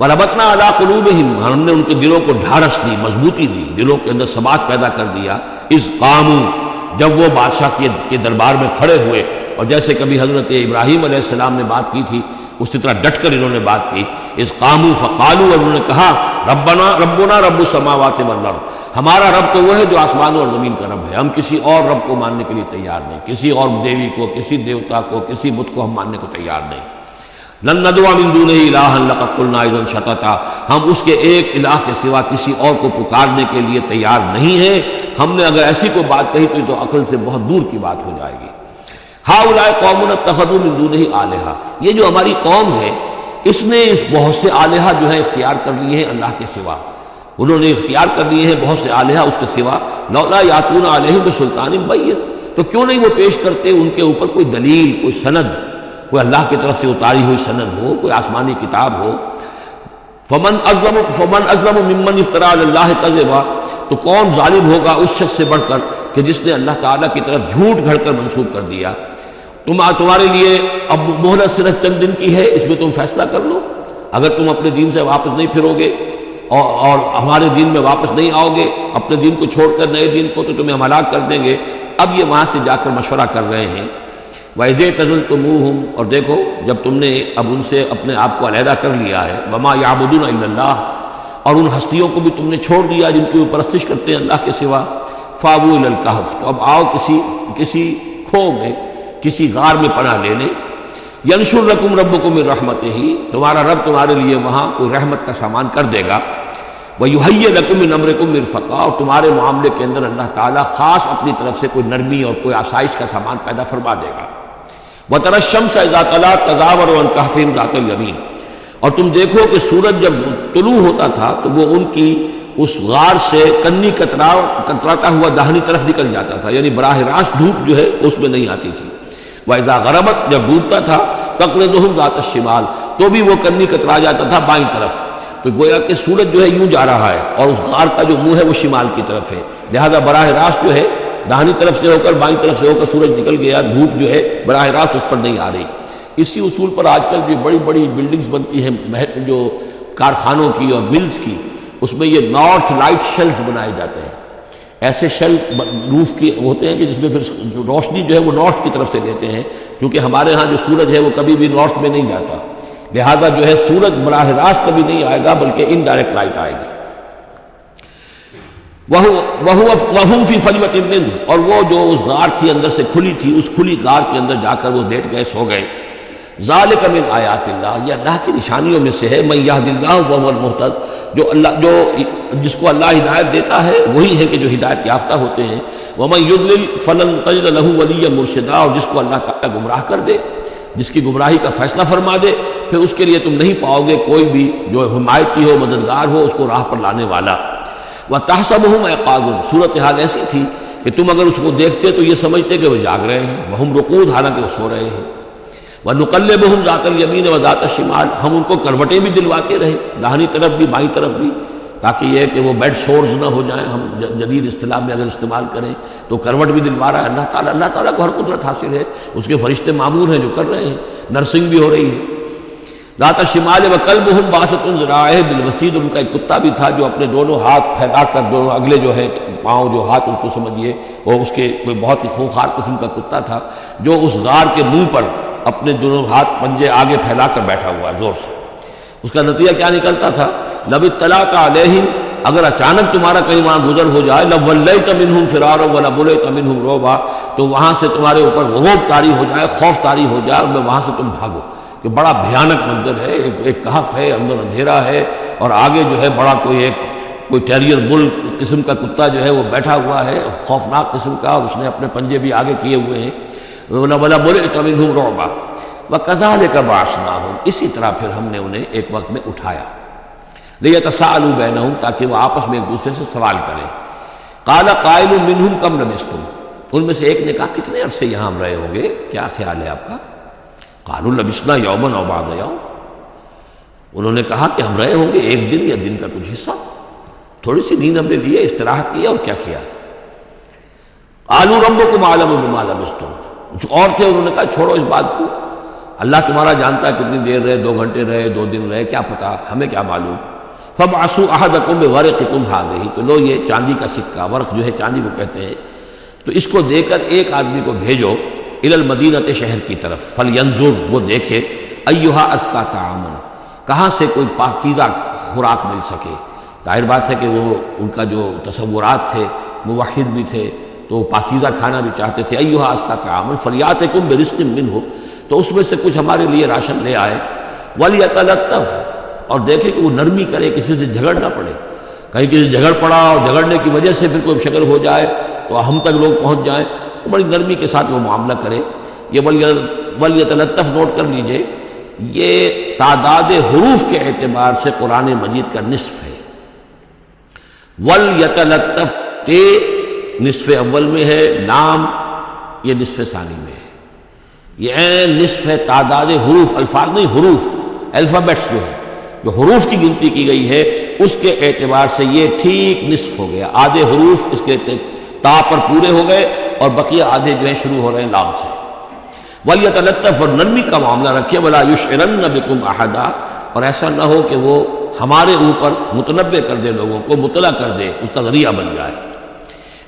وربطنا علی قلوبہم، ہم نے ان کے دلوں کو ڈھارس دی، مضبوطی دی، دلوں کے اندر ثبات پیدا کر دیا، اذ قاموا، جب وہ بادشاہ کے دربار میں کھڑے ہوئے، اور جیسے کبھی حضرت ابراہیم علیہ السلام نے بات کی تھی اسی طرح ڈٹ کر انہوں نے بات کی، اذ قاموا فقالوا، اور انہوں نے کہا ربنا رب السماوات والارض، ہمارا رب تو وہ ہے جو آسمانوں اور زمین کا رب ہے، ہم کسی اور رب کو ماننے کے لیے تیار نہیں، کسی اور دیوی کو، کسی دیوتا کو، کسی بت کو ہم ماننے کو تیار نہیں۔ لن ندعو من دونہ الہا لقد قلنا اذا شططا، ہم اس کے ایک الہ کے سوا کسی اور کو پکارنے کے لیے تیار نہیں ہیں، ہم نے اگر ایسی کوئی بات کہی تو یہ تو عقل سے بہت دور کی بات ہو جائے گی۔ ہؤلاء قوم اتخذوا من دونہ آلہہ، یہ جو ہماری قوم ہے اس نے بہت سے آلہہ جو ہے اختیار کر لیے ہیں اللہ کے سوا، انہوں نے اختیار کر لیے ہیں بہت سے آلہہ اس کے سوا، لولا یاتون علیہم بسلطان بین، تو کیوں نہیں وہ پیش کرتے ان کے اوپر کوئی دلیل، کوئی سند، کوئی اللہ کی طرف سے اتاری ہوئی سند ہو، کوئی آسمانی کتاب ہو۔ فمن اظلم ممن افترى علی اللہ کذبا، تو کون ظالم ہوگا اس شخص سے بڑھ کر کہ جس نے اللہ تعالیٰ کی طرف جھوٹ گھڑ کر منسوب کر دیا۔ تمہارے لیے اب مہلت صرف چند دن کی ہے، اس میں تم فیصلہ کر لو، اگر تم اپنے دین سے واپس نہیں پھرو گے اور ہمارے دین میں واپس نہیں آؤ گے، اپنے دین کو چھوڑ کر نئے دین کو، تو تمہیں ہم ہلاک کر دیں گے۔ اب یہ وہاں سے جا کر مشورہ کر رہے ہیں۔ وَإِذْ اعْتَزَلْتُمُوهُمْ، اور دیکھو جب تم نے اب ان سے اپنے آپ کو علیحدہ کر لیا ہے، وَمَا يَعْبُدُونَ إِلَّا اللَّهَ، اور ان ہستیوں کو بھی تم نے چھوڑ دیا جن کی وہ پرستش کرتے ہیں اللہ کے سوا، فَآوُوا إِلَى الْكَهْفِ، تو اب آؤ کسی کھو میں، کسی غار میں پناہ لینے، يَنشُرْ لَكُمْ رَبُّكُمْ مِنْ رَحْمَتِهِ، تمہارا رب تمہارے لیے وہاں کوئی رحمت کا سامان کر دے گا، وَيُحَيِّ لَكُمْ مِنْ أَمْرِكُمْ مِرْفَقًا، اور تمہارے معاملے کے اندر اللہ تعالیٰ خاص اپنی طرف سے کوئی نرمی اور کوئی آسائش کا سامان پیدا فرما دے گا۔ وَتَرَى الشَّمْسَ إِذَا طَلَعَتْ تَزَاوَرُ عَنْ كَهْفِهِمْ ذَاتَ الْيَمِينِ، اور تم دیکھو کہ سورج جب طلوع ہوتا تھا تو وہ ان کی اس غار سے کنی کتراتا ہوا داہنی طرف نکل جاتا تھا، یعنی براہ راست دھوپ جو ہے اس میں نہیں آتی تھی۔ وَإِذَا غَرَبَتْ، جب ڈوبتا تھا، تَقْرِضُهُمْ ذَاتَ الشِّمَالِ، تو بھی وہ کنی کترا جاتا تھا بائیں طرف، تو گویا کہ سورج جو ہے یوں جا رہا ہے اور اس غار کا جو منہ ہے وہ شمال کی طرف ہے، لہذا براہ راست جو ہے داہنی طرف سے ہو کر بائیں طرف سے ہو کر سورج نکل گیا، دھوپ جو ہے براہ راست اس پر نہیں آ رہی۔ اسی اصول پر آج کل جو بڑی بڑی بلڈنگز بنتی ہیں جو کارخانوں کی اور ملز کی، اس میں یہ نارتھ لائٹ شیلز بنائے جاتے ہیں، ایسے شیل روف کی ہوتے ہیں کہ جس میں پھر روشنی جو ہے وہ نارتھ کی طرف سے لیتے ہیں، کیونکہ ہمارے ہاں جو سورج ہے وہ کبھی بھی نارتھ میں نہیں جاتا، لہذا جو ہے سورج براہ راست کبھی نہیں آئے گا بلکہ انڈائریکٹ لائٹ آئے گی۔ وَهُمْ فِي فَجْوَةٍ مِّنْهُ، اور وہ جو اس غار تھی اندر سے کھلی تھی، اس کھلی غار کے اندر جا کر وہ لیٹ گئے، سو گئے۔ ذَلِكَ مِنْ آیَاتِ اللَّهِ، یہ اللہ کی نشانیوں میں سے ہے، مَن يَهْدِ اللَّهُ وَهُوَ الْمُهْتَدِ، جس کو اللہ ہدایت دیتا ہے وہی ہے کہ جو ہدایت یافتہ ہوتے ہیں۔ وَمَن يُضْلِلْ فَلَن تَجِدَ لَهُ وَلِيًّا مُرْشِدًا، اور جس کو اللہ تعالیٰ گمراہ کر دے، جس کی گمراہی کا فیصلہ فرما دے، پھر اس کے لیے تم نہیں پاؤ گے کوئی بھی جو حمایتی ہو، مددگار ہو، اس کو راہ پر لانے والا۔ وَتَحْسَبُهُمْ أَيْقَاظًا، صورتحال ایسی تھی کہ تم اگر اس کو دیکھتے تو یہ سمجھتے کہ وہ جاگ رہے ہیں، وَهُمْ رُقُودٌ، حالانکہ وہ سو رہے ہیں۔ وَنُقَلِّبُهُمْ ذَاتَ الْيَمِينِ وَذَاتَ الشِّمَالِ، ہم ان کو کروٹیں بھی دلواتے رہے، داہنی طرف بھی بائیں طرف بھی، تاکہ یہ کہ وہ بیڈ سورز نہ ہو جائیں، ہم جدید اصطلاح میں اگر استعمال کریں تو کروٹ بھی دلوا رہا ہے اللہ تعالیٰ۔ اللہ تعالیٰ کو ہر قدرت حاصل ہے، اس کے فرشتے معمور ہیں جو کر رہے ہیں، نرسنگ بھی ہو رہی ہے۔ ذات الشمال وکلبہم باسط ذراعیہ بالوسید، ان کا ایک کتا بھی تھا جو اپنے دونوں ہاتھ پھیلا کر، دونوں اگلے جو ہے پاؤں جو ہاتھ ان کو سمجھیے، وہ اس کے کوئی بہت ہی خوخار قسم کا کتا تھا جو اس غار کے منہ پر اپنے دونوں ہاتھ پنجے آگے پھیلا کر بیٹھا ہوا زور سے۔ اس کا نتیجہ کیا نکلتا تھا؟ لو اطلعت علیہم، اگر اچانک تمہارا کہیں وہاں گزر ہو جائے، لولیت منہم فرارا ولملیت منہم رعبا، تو وہاں سے تمہارے اوپر غضب طاری ہو جائے، خوف طاری ہو جائے، اور وہاں سے تم بھاگو، کہ بڑا بھیانک منظر ہے، ایک کہف ہے، اندر اندھیرا ہے، اور آگے جو ہے بڑا کوئی ٹیریئر بل قسم کا کتا جو ہے وہ بیٹھا ہوا ہے، خوفناک قسم کا، اور اس نے اپنے پنجے بھی آگے کیے ہوئے ہیں۔ وَلَمُلِئْتَ مِنْهُمْ رُعْبًا وَكَذَلِكَ بَعَثْنَاهُمْ، اسی طرح پھر ہم نے انہیں ایک وقت میں اٹھایا، لِيَتَسَاءَلُوا بَيْنَهُمْ، تاکہ وہ آپس میں ایک دوسرے سے سوال کریں۔ قَالَ قَائِلٌ مِّنْهُمْ كَمْ لَبِثْتُمْ، ان میں سے ایک نے کہا کتنے عرصے یہاں ہم رہے ہوں گے، کیا خیال ہے آپ کا؟ قَالُوا لَبِثْنَا يَوْمًا أَوْ بَعْضَ يَوْمٍ، انہوں نے کہا کہ ہم رہے ہوں گے ایک دن یا دن کا کچھ حصہ، تھوڑی سی نیند ہم نے لی، استراحت کی اور کیا کیا۔ قَالُوا رَبُّكُمْ أَعْلَمُ بِمَا لَبِثْتُمْ، کچھ اور تھے، انہوں نے کہا چھوڑو اس بات کو، اللہ تمہارا جانتا ہے کتنی دیر رہے، 2 گھنٹے رہے، 2 دن رہے، کیا پتا، ہمیں کیا معلوم۔ فَابْعَثُوا أَحَدَكُمْ بِوَرِقِكُمْ هَٰذِهِ، تو لو یہ چاندی کا سکہ، ورق جو ہے چاندی کو کہتے ہیں، تو اس کو دے کر ایک آدمی کو بھیجو إِلَى الْمَدِينَةِ، شہر کی طرف، فَلْيَنظُرْ، وہ دیکھے، أَيُّهَا أَزْكَىٰ طَعَامًا، کہاں سے کوئی پاکیزہ خوراک مل سکے؟ ظاہر بات ہے کہ وہ ان کا جو تصورات تھے، موحد بھی تھے تو پاکیزہ کھانا بھی چاہتے تھے۔ ایھا ازکی طعاما فلیاتکم برزق منہ، تو اس میں سے کچھ ہمارے لیے راشن لے آئے۔ ولیتلطف، اور دیکھے کہ وہ نرمی کرے، کسی سے جھگڑ نہ پڑے، کہیں کسی سے جھگڑ پڑا اور جھگڑنے کی وجہ سے پھر کوئی شکل ہو جائے تو ہم تک لوگ پہنچ جائیں، تو بڑی نرمی کے ساتھ وہ معاملہ کرے۔ یہ ولیتلطف نوٹ کر لیجئے، یہ تعداد حروف کے اعتبار سے قرآن مجید کا نصف ہے۔ ولیتلطف تے نصف اول میں ہے، لام یہ نصف ثانی میں ہے، یہ عین نصف ہے۔ تعداد حروف، الفاظ نہیں، حروف، الفابیٹس جو ہے، جو حروف کی گنتی کی گئی ہے اس کے اعتبار سے یہ ٹھیک نصف ہو گیا۔ آدھے حروف اس کے تا پر پورے ہو گئے اور بقیہ آدھے جو ہیں شروع ہو رہے ہیں لام سے۔ ولیتلطف، اور نرمی کا معاملہ رکھے۔ ولا یشعرن بکم احدا، اور ایسا نہ ہو کہ وہ ہمارے اوپر متنبع کر دے، لوگوں کو مطلع کر دے، اس کا ذریعہ بن جائے۔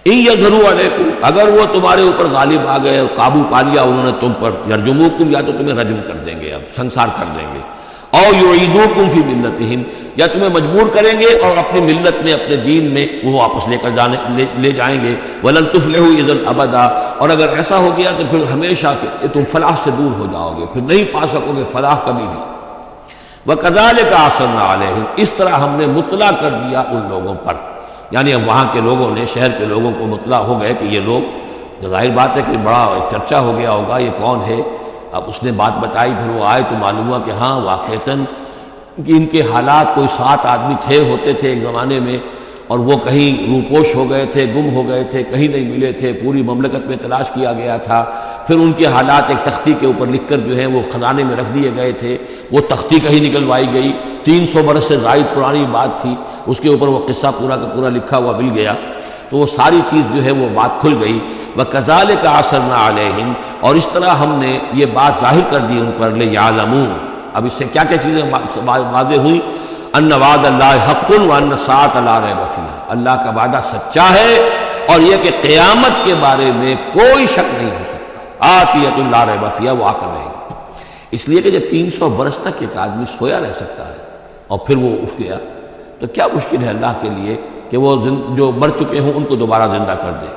ان یظہروا علیکم، اگر وہ تمہارے اوپر غالب آ گئے، قابو پا لیا انہوں نے تم پر، یرجموکم، یا تو تمہیں رجم کر دیں گے، اب سنسار کر دیں گے، او یعیدوکم فی ملتہم، یا تمہیں مجبور کریں گے اور اپنی ملت میں، اپنے دین میں وہ واپس لے جائیں گے۔ ولن تفلحوا اذا ابدا، اور اگر ایسا ہو گیا تو پھر ہمیشہ کہ تم فلاح سے دور ہو جاؤ گے، پھر نہیں پا سکو گے فلاح کبھی بھی۔ وَكَذَلِكَ أَعْثَرْنَا عَلَيْهِمْ، اس طرح ہم نے مطلع کر دیا ان لوگوں پر، یعنی اب وہاں کے لوگوں نے، شہر کے لوگوں کو مطلع ہو گئے کہ یہ لوگ، ظاہر بات ہے کہ بڑا چرچا ہو گیا ہوگا یہ کون ہے۔ اب اس نے بات بتائی، پھر وہ آئے تو معلوم ہوا کہ ہاں واقعتاً کہ ان کے حالات، کوئی 7 آدمی ہوتے تھے ایک زمانے میں، اور وہ کہیں روپوش ہو گئے تھے، گم ہو گئے تھے، کہیں نہیں ملے تھے، پوری مملکت میں تلاش کیا گیا تھا، پھر ان کے حالات ایک تختی کے اوپر لکھ کر جو ہے وہ خزانے میں رکھ دیے گئے تھے، وہ تختی کہیں نکلوائی گئی، 300 برس سے زائد پرانی بات تھی، اس کے اوپر وہ قصہ پورا کا پورا لکھا ہوا مل گیا، تو وہ ساری چیز جو ہے وہ بات کھل گئی۔ وَكَذَلِكَ أَعْثَرْنَا عَلَيْهِمْ، اور اس طرح ہم نے یہ بات ظاہر کر دی ان پر، لِيَعْلَمُوا، اب اس سے کیا کیا چیزیں واضح ہوئی؟ ان وعد اللہ حق وان الساعۃ لا ریب فیہا، اللہ کا وعدہ سچا ہے اور یہ کہ قیامت کے بارے میں کوئی شک نہیں ہو سکتا، آتیۃ لا ریب فیہا، وہ آ کر رہے گی۔ اس لیے کہ جب 300 برس تک ایک آدمی سویا رہ سکتا ہے اور پھر وہ اٹھ گیا تو کیا مشکل ہے اللہ کے لیے کہ وہ جو مر چکے ہوں ان کو دوبارہ زندہ کر دے۔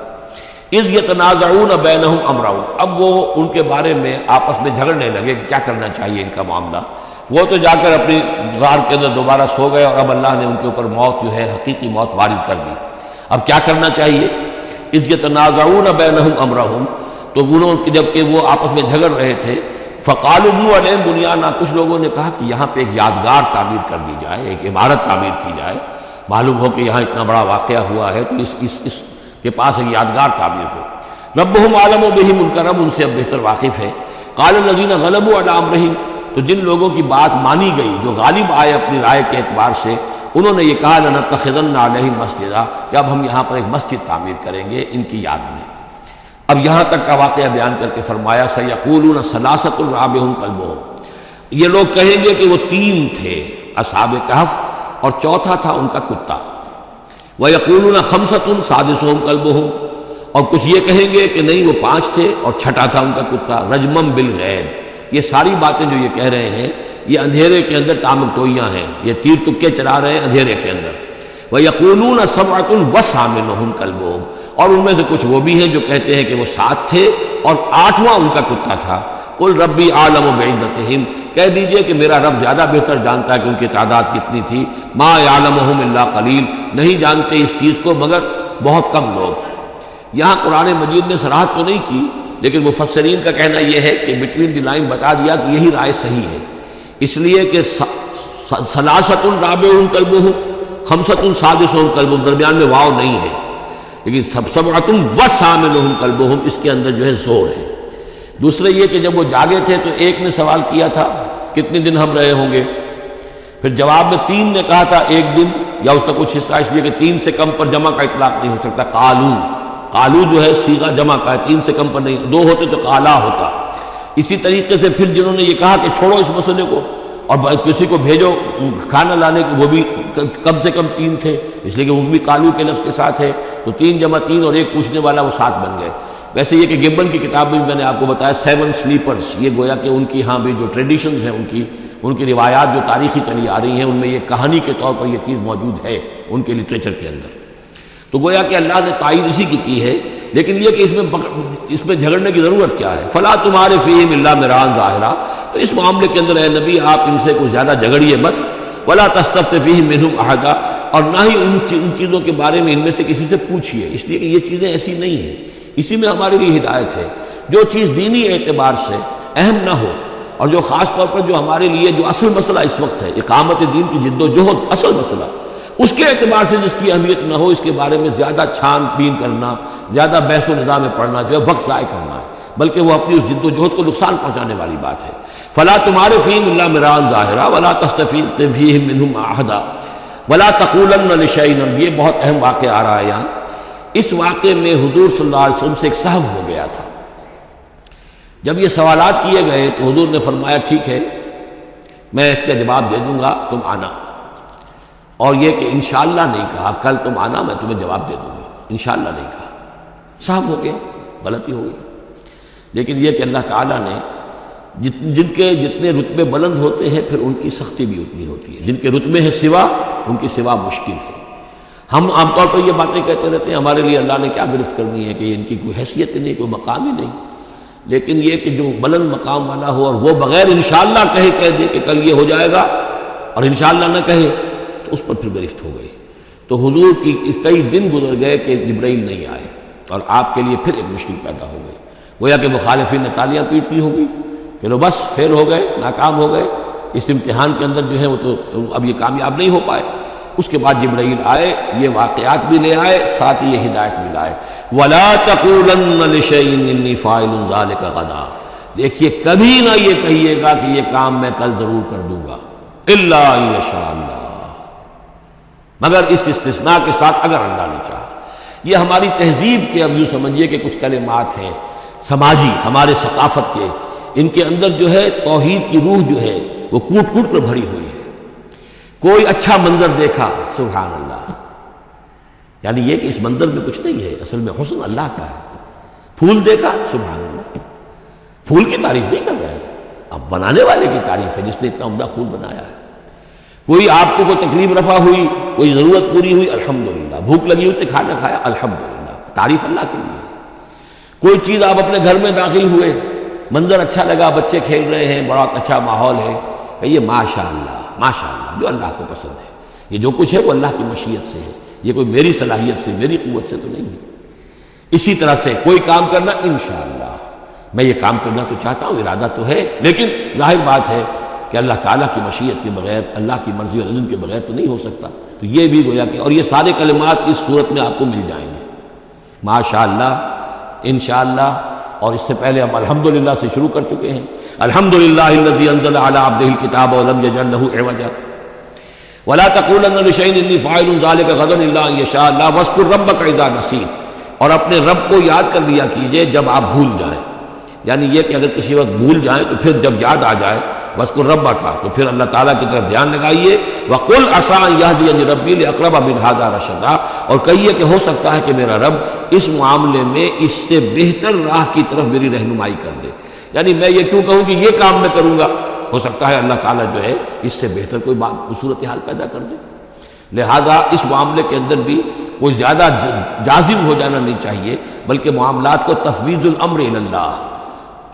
اذ یتنازعون بینہم امرہم، اب وہ ان کے بارے میں آپس میں جھگڑنے لگے کہ کیا کرنا چاہیے ان کا معاملہ۔ وہ تو جا کر اپنی غار کے اندر دوبارہ سو گئے اور اب اللہ نے ان کے اوپر موت جو ہے حقیقی موت وارد کر دی۔ اب کیا کرنا چاہیے؟ اذ یتنازعون بینہم امرہم، تو انہوں جب کہ وہ آپس میں جھگڑ رہے تھے، فقالوا ابنوا علیہم بنیانا، کچھ لوگوں نے کہا کہ یہاں پہ ایک یادگار تعمیر کر دی جائے، ایک عمارت تعمیر کی جائے، معلوم ہو کہ یہاں اتنا بڑا واقعہ ہوا ہے تو اس کے پاس ایک یادگار تعمیر ہو۔ ربہم اعلم بہم، ان کا رب ان سے اب بہتر واقف ہے۔ قال الذین غلبوا علی امرہم، تو جن لوگوں کی بات مانی گئی، جو غالب آئے اپنی رائے کے اعتبار سے، انہوں نے یہ کہا لنتخذن علیہم مسجدا، کہ اب ہم یہاں پر ایک مسجد تعمیر کریں گے ان کی یاد میں۔ اب یہاں تک کا واقعہ بیان کر کے فرمایا سیقولون ثلاثۃ رابعہم کلبہم، یہ لوگ کہیں گے کہ وہ 3 تھے اصحاب کہف اور چوتھا تھا ان کا کتا۔ ویقولون خمسۃ سادسہم کلبہم، اور کچھ یہ کہیں گے کہ نہیں وہ 5 تھے اور چھٹا تھا ان کا کتا، رجمم بالغیب۔ یہ ساری باتیں جو یہ کہہ رہے ہیں یہ اندھیرے کے اندر ٹامک ٹوئیاں ہیں، یہ تیر تکے چلا رہے ہیں اندھیرے کے اندر۔ ویقولون سبعۃ وثامنہم کلبہم، اور ان میں سے کچھ وہ بھی ہیں جو کہتے ہیں کہ وہ 7 تھے اور 8واں ان کا کتا تھا۔ قل ربی اعلم بعدتہم، کہہ دیجئے کہ میرا رب زیادہ بہتر جانتا ہے کہ ان کی تعداد کتنی تھی۔ ما یعلمہم الا قلیل، نہیں جانتے اس چیز کو مگر بہت کم لوگ۔ یہاں قرآن مجید نے صراحت تو نہیں کی، لیکن مفسرین کا کہنا یہ ہے کہ بٹوین دی لائن بتا دیا کہ یہی رائے صحیح ہے، اس لیے کہ ثلاثۃ رابعہم کلبہم، خمسۃ سادسہم کلبہم، درمیان میں واو نہیں ہے، لیکن سبعۃ وثامنہم کلبہم اس کے اندر جو ہے زور ہے۔ دوسرے یہ کہ جب وہ جاگے تھے تو ایک نے سوال کیا تھا کتنے دن ہم رہے ہوں گے، پھر جواب میں 3 نے کہا تھا 1 دن، یا اس کا کچھ حصہ، اس لیے کہ 3 سے کم پر جمع کا اطلاق نہیں ہو سکتا۔ قالو جو ہے صیغہ جمع کا ہے، 3 سے کم پر نہیں، 2 ہوتے تو قالا ہوتا۔ اسی طریقے سے پھر جنہوں نے یہ کہا کہ چھوڑو اس مسئلے کو اور کسی کو بھیجو کھانا لانے کو، وہ بھی کم سے کم 3 تھے، اس لیے کہ وہ بھی قالو کے لفظ کے ساتھ ہے، تو 3 جمع 3 اور 1 پوچھنے والا، وہ 7 بن گئے۔ ویسے یہ کہ گبن کی کتاب میں بھی میں نے آپ کو بتایا 7 سلیپرز، یہ گویا کہ ان کی ہاں بھی جو ٹریڈیشنز ہیں ان کی، ان کی روایات جو تاریخی چلی آ رہی ہیں ان میں یہ کہانی کے طور پر یہ چیز موجود ہے ان کے لٹریچر کے اندر. تو گویا کہ اللہ نے تائید اسی کی ہے، لیکن یہ کہ اس میں جھگڑنے کی ضرورت کیا ہے؟ فلا تمہارے فیہم الا مران ظاہرا، تو اس معاملے کے اندر اے نبی آپ ان سے کچھ زیادہ جھگڑیے مت. ولا تستفت فیہم منہم احدا، اور نہ ہی ان چیزوں کے بارے میں ان میں سے کسی سے پوچھیے، اس لیے کہ یہ چیزیں ایسی نہیں ہیں. اسی میں ہمارے لیے ہدایت ہے. جو چیز دینی اعتبار سے اہم نہ ہو، اور جو خاص طور پر جو ہمارے لیے جو اصل مسئلہ اس وقت ہے اقامت دین کی جد و جہد، اصل مسئلہ، اس کے اعتبار سے جس کی اہمیت نہ ہو، اس کے بارے میں زیادہ چھان بین کرنا، زیادہ بحث و نظام میں پڑھنا جو ہے وقت ضائع کرنا ہے، بلکہ وہ اپنی اس جد و جہد کو نقصان پہنچانے والی بات ہے. فلا تمہارے فیہم الا مران ظاہرا ولا تستفت فیہم منہم احدا ولا تقولن لشیء، یہ بہت اہم واقعہ آ رہا ہے یہاں. اس واقعے میں حضور صلی اللہ علیہ وسلم سے ایک سہو ہو گیا تھا. جب یہ سوالات کیے گئے تو حضور نے فرمایا ٹھیک ہے میں اس کا جواب دے دوں گا، تم آنا. اور یہ کہ انشاءاللہ نہیں کہا، کل تم آنا میں تمہیں جواب دے دوں گا، انشاءاللہ نہیں کہا. صاف ہو گیا، غلطی ہو گئی. لیکن یہ کہ اللہ تعالیٰ نے جن کے جتنے رتبے بلند ہوتے ہیں پھر ان کی سختی بھی اتنی ہوتی ہے. جن کے رتبے ہیں سوا، ان کی سوا مشکل ہے. ہم عام طور پر یہ باتیں کہتے رہتے ہیں ہمارے لیے اللہ نے کیا گرفت کرنی ہے کہ ان کی کوئی حیثیت ہی نہیں، کوئی مقام ہی نہیں. لیکن یہ کہ جو بلند مقام والا ہو اور وہ بغیر انشاءاللہ کہہ دے کہ کل یہ ہو جائے گا اور انشاءاللہ نہ کہے تو اس پر پھر گرفت ہو گئی. تو حضور کی کئی دن گزر گئے کہ جبرائیل نہیں آئے اور آپ کے لیے پھر ایک مشکل پیدا ہو گئی. گویا کہ مخالفین نے تالیاں پیٹ دی ہوگی کہ لو بس فیل ہو گئے، ناکام ہو گئے اس امتحان کے اندر جو ہے وہ تو اب یہ کامیاب نہیں ہو پائے. اس کے بعد جبرائیل آئے، یہ واقعات بھی لے آئے، ساتھ ہی یہ ہدایت بھی لائے. وَلَا تَقُولَنَّ لِشَيْءٍ إِنِّي فَاعِلٌ ذَلِكَ غَدًا، دیکھیے کبھی نہ یہ کہیے گا کہ یہ کام میں کل ضرور کر دوں گا، إِلَّا إِن يَشَاءَ اللَّهُ، مگر اس استثناء کے ساتھ اگر اللہ نے چاہا. یہ ہماری تہذیب کے اب یوں سمجھیے کہ کچھ کلمات ہیں سماجی، ہمارے ثقافت کے، ان کے اندر جو ہے توحید کی روح جو ہے وہ کوٹ کوٹ کر بھری ہوئی ہے. کوئی اچھا منظر دیکھا، سبحان اللہ، یعنی یہ کہ اس منظر میں کچھ نہیں ہے، اصل میں حسن اللہ کا ہے. پھول دیکھا، سبحان اللہ، پھول کی تعریف نہیں کر رہے ہیں، اب بنانے والے کی تعریف ہے جس نے اتنا عمدہ پھول بنایا ہے. کوئی آپ کو کوئی تکلیف رفع ہوئی، کوئی ضرورت پوری ہوئی، الحمدللہ. بھوک لگی ہوئی تو کھانا کھایا، الحمدللہ، تعریف اللہ کے لیے. کوئی چیز آپ اپنے گھر میں داخل ہوئے، منظر اچھا لگا، بچے کھیل رہے ہیں، بڑا اچھا ماحول ہے، کہیے ماشاء اللہ ماشاء اللہ، جو اللہ کو پسند ہے. یہ جو کچھ ہے وہ اللہ کی مشیت سے ہے، یہ کوئی میری صلاحیت سے، میری قوت سے تو نہیں ہے. اسی طرح سے کوئی کام کرنا، انشاءاللہ میں یہ کام کرنا تو چاہتا ہوں، ارادہ تو ہے، لیکن ظاہر بات ہے کہ اللہ تعالیٰ کی مشیت کے بغیر، اللہ کی مرضی اور اذن کے بغیر تو نہیں ہو سکتا. تو یہ بھی گویا کہ، اور یہ سارے کلمات اس صورت میں آپ کو مل جائیں گے، ماشاءاللہ، انشاءاللہ. اور اس سے پہلے ہم الحمدللہ سے شروع کر چکے ہیں. الحمدللہ الذی انزل علی عبدہ الکتاب ولم یجعل لہ عوجا ولا تقولن لشیء انی فاعل ذلک غدا الا ان یشاء اللہ واذکر ربک اذا نسیت، اور اپنے رب کو یاد کر لیا کیجئے جب آپ بھول جائیں. یعنی یہ کہ اگر کسی وقت بھول جائیں تو پھر جب یاد آ جائے واذکر ربک، تو پھر اللہ تعالیٰ کی طرف دھیان لگائیے. وقل عسیٰ ان یہدینی ربی لاقرب من ھذا رشدا، اور کہیے کہ ہو سکتا ہے کہ میرا رب اس معاملے میں اس سے بہتر راہ کی طرف میری رہنمائی کر دے. یعنی میں یہ کیوں کہوں کہ یہ کام میں کروں گا، ہو سکتا ہے اللہ تعالیٰ جو ہے اس سے بہتر کوئی صورتحال پیدا کر دے. لہذا اس معاملے کے اندر بھی کوئی زیادہ جازم ہو جانا نہیں چاہیے، بلکہ معاملات کو تفویض الامر الی اللہ،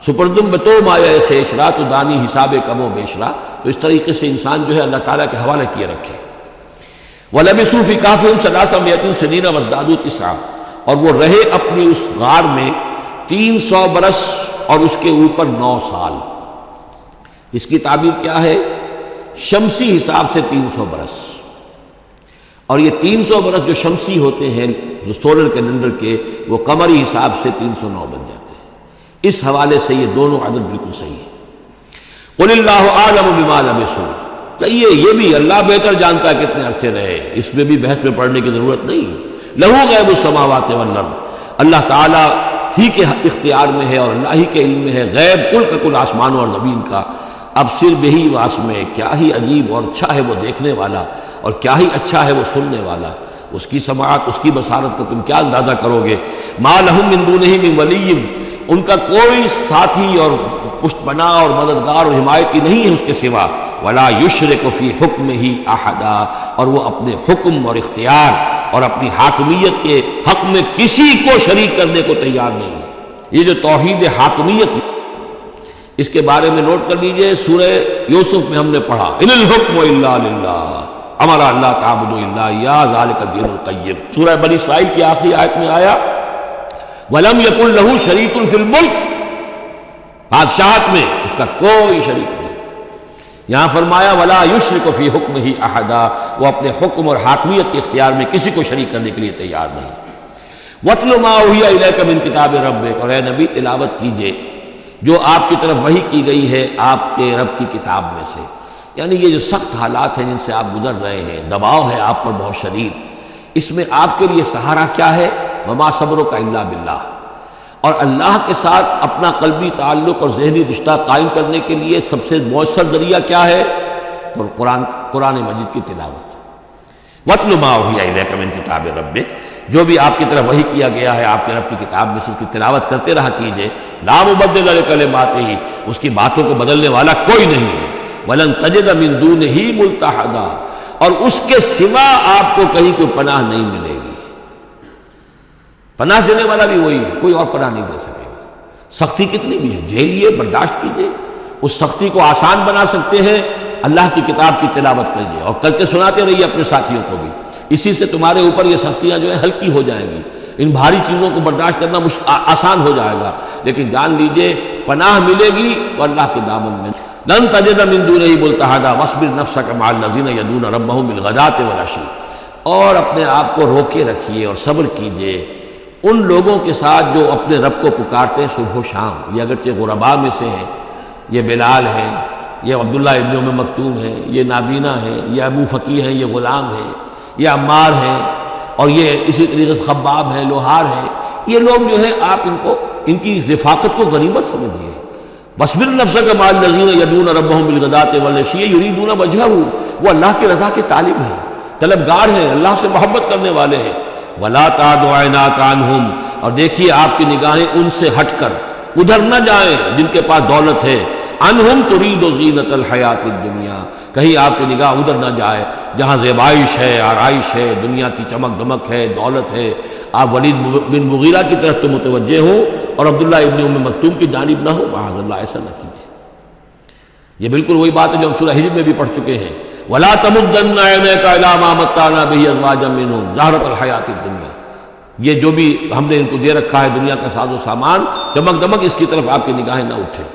سپردم بتو مایا خیشرا تو دانی حساب کم و بیشرا. تو اس طریقے سے انسان جو ہے اللہ تعالیٰ کے حوالے کیے رکھے. وَلَبِثُوا فِي كَهْفِهِمْ ثَلَاثَ مِائَةٍ سِنِينَ وَازْدَادُوا تِسْعًا، اور وہ رہے اپنی اس غار میں 300 برس اور اس کے اوپر 9 سال. اس کی تعبیر کیا ہے؟ شمسی حساب سے 300 برس، اور یہ 300 برس جو شمسی ہوتے ہیں جو سولر کیلنڈر کے، وہ قمری حساب سے 309 بن جاتے ہیں. اس حوالے سے یہ دونوں عدد بالکل صحیح ہے. قل اللہ اعلم بما لبثوا، کہیے یہ بھی اللہ بہتر جانتا ہے کتنے عرصے رہے، اس میں بھی بحث میں پڑھنے کی ضرورت نہیں. لہو غیب السماوات والارض، اللہ تعالیٰ ہی کے اختیار میں ہے اور اللہ ہی کے علم میں ہے غیب کل کا کل آسمانوں اور زمین کا. اب صرف یہی واسمع، کیا ہی عجیب اور اچھا ہے وہ دیکھنے والا، اور کیا ہی اچھا ہے وہ سننے والا. اس کی سماعت، اس کی بصارت کا تم کیا اندازہ کرو گے. ما لہم من دونہ من ولی، ان کا کوئی ساتھی اور پشت پناہ اور مددگار اور حمایتی نہیں ہے اس کے سوا. ولا یشرک فی حکمہ احدا، اور وہ اپنے حکم اور اختیار اور اپنی حاکمیت کے حق میں کسی کو شریک کرنے کو تیار نہیں ہے۔ یہ جو توحید حاکمیت، اس کے بارے میں نوٹ کر لیجئے، سورہ یوسف میں ہم نے پڑھا ان الحکم الا للہ امر اللہ تعبدوا الا اياه ذلك الدین القیم۔ سورہ بنی اسرائیل کی آخری آیت میں آیا وَلَمْ يَكُنْ لَهُ شَرِيكٌ فِي الْمُلْكِ، بادشاہت میں اس کا کوئی شریک نہیں۔ یہاں فرمایا وَلَا يُشْرِكُ فِي حُكْمِهِ أَحَدًا، وہ اپنے حکم اور حاکمیت کے اختیار میں کسی کو شریک کرنے کے لیے تیار نہیں۔ وَاتْلُ مَا أُوحِيَ إِلَيْكَ مِنْ كِتَابِ رَبِّكَ، اور اے نبی تلاوت کیجئے جو آپ کی طرف وحی کی گئی ہے آپ کے رب کی کتاب میں سے۔ یعنی یہ جو سخت حالات ہیں جن سے آپ گزر رہے ہیں، دباؤ ہے آپ پر بہت شدید، اس میں آپ کے لیے سہارا کیا ہے؟ وما صبرک الا باللہ، اور اللہ کے ساتھ اپنا قلبی تعلق اور ذہنی رشتہ قائم کرنے کے لیے سب سے مؤثر ذریعہ کیا ہے؟ قرآن مجید کی تلاوت۔ وَاتْلُ مَا أُوحِيَ إِلَيْكَ مِنْ كِتَابِ رَبِّكَ، جو بھی آپ کی طرف وحی کیا گیا ہے آپ کے رب کی کتاب میں سے، اس کی تلاوت کرتے رہا کیجئے۔ لا مبدل لکلماتہ، اس کی باتوں کو بدلنے والا کوئی نہیں ہے۔ وَلَن تَجِدَ مِن دُونِهِ مُلْتَحَدًا، اور اس کے سوا آپ کو کہیں کوئی پناہ نہیں ملے گی۔ پناہ دینے والا بھی وہی ہے، کوئی اور پناہ نہیں دے سکے گا۔ سختی کتنی بھی ہے جھیلیے، برداشت کیجئے، اس سختی کو آسان بنا سکتے ہیں اللہ کی کتاب کی تلاوت کیجئے، اور کر کے سناتے رہیے اپنے ساتھیوں کو بھی، اسی سے تمہارے اوپر یہ سختیاں جو ہیں ہلکی ہو جائیں گی، ان بھاری چیزوں کو برداشت کرنا آسان ہو جائے گا۔ لیکن جان لیجئے پناہ ملے گی تو اللہ کے دامن میں۔ لن تجد من دونہ ملتحدا واصبر نفسک مع الذین یدعون ربهم بالغداۃ والعشی، اور اپنے آپ کو روکے رکھیے اور صبر کیجئے ان لوگوں کے ساتھ جو اپنے رب کو پکارتے ہیں صبح و شام۔ یہ اگرچہ غرباء میں سے ہیں، یہ بلال ہیں، یہ عبداللہ ابن ام مکتوم ہیں، یہ نابینا ہیں، یہ ابو فقی ہیں، یہ غلام ہیں، یہ عمار ہیں، اور یہ اسی طریقے سے خباب ہیں، لوہار ہیں۔ یہ لوگ جو ہیں آپ ان کی رفاقت کو غنیمت سمجھیے۔ وَاصْبِرْ نَفْسَكَ مَعَ الَّذِينَ يَدْعُونَ رَبَّهُم بِالْغَدَاةِ وَالْعَشِيِّ يُرِيدُونَ وَجْهَهُ، وہ اللہ کی رضا کے طالب ہیں، طلبگار ہیں، اللہ سے محبت کرنے والے ہیں۔ وَلَا تَعْدُ عَيْنَاكَ عَنْهُمْ، اور دیکھیے آپ کی نگاہیں ان سے ہٹ کر ادھر نہ جائیں جن کے پاس دولت ہے۔ عَنْهُمْ تُرِيدُ زِينَةَ الْحَيَاةِ الدُّنْيَا، کہیں آپ کی نگاہ ادھر نہ جائے جہاں زیبائش ہے، آرائش ہے، دنیا کی چمک دمک ہے، دولت ہے۔ آپ ولید بن مغیرہ کی طرف تو متوجہ ہوں اور عبداللہ ابن ام مکتوم کی جانب نہ ہو، معاذ اللہ ایسا نہ کیجیے۔ یہ بالکل وہی بات ہے جو ہم سورہ ہجر میں بھی پڑھ چکے ہیں، وَلَا تَمُدَّنَّ عَيْنَيْكَ إِلَىٰ مَا مَتَّعْنَا بِهِ أَزْوَاجًا مِّنْهُمْ زَهْرَةَ الْحَيَاةِ الدُّنْيَا، یہ جو بھی ہم نے ان کو دے رکھا ہے دنیا کا ساز و سامان، چمک دمک، اس کی طرف آپ کی نگاہیں نہ اٹھیں۔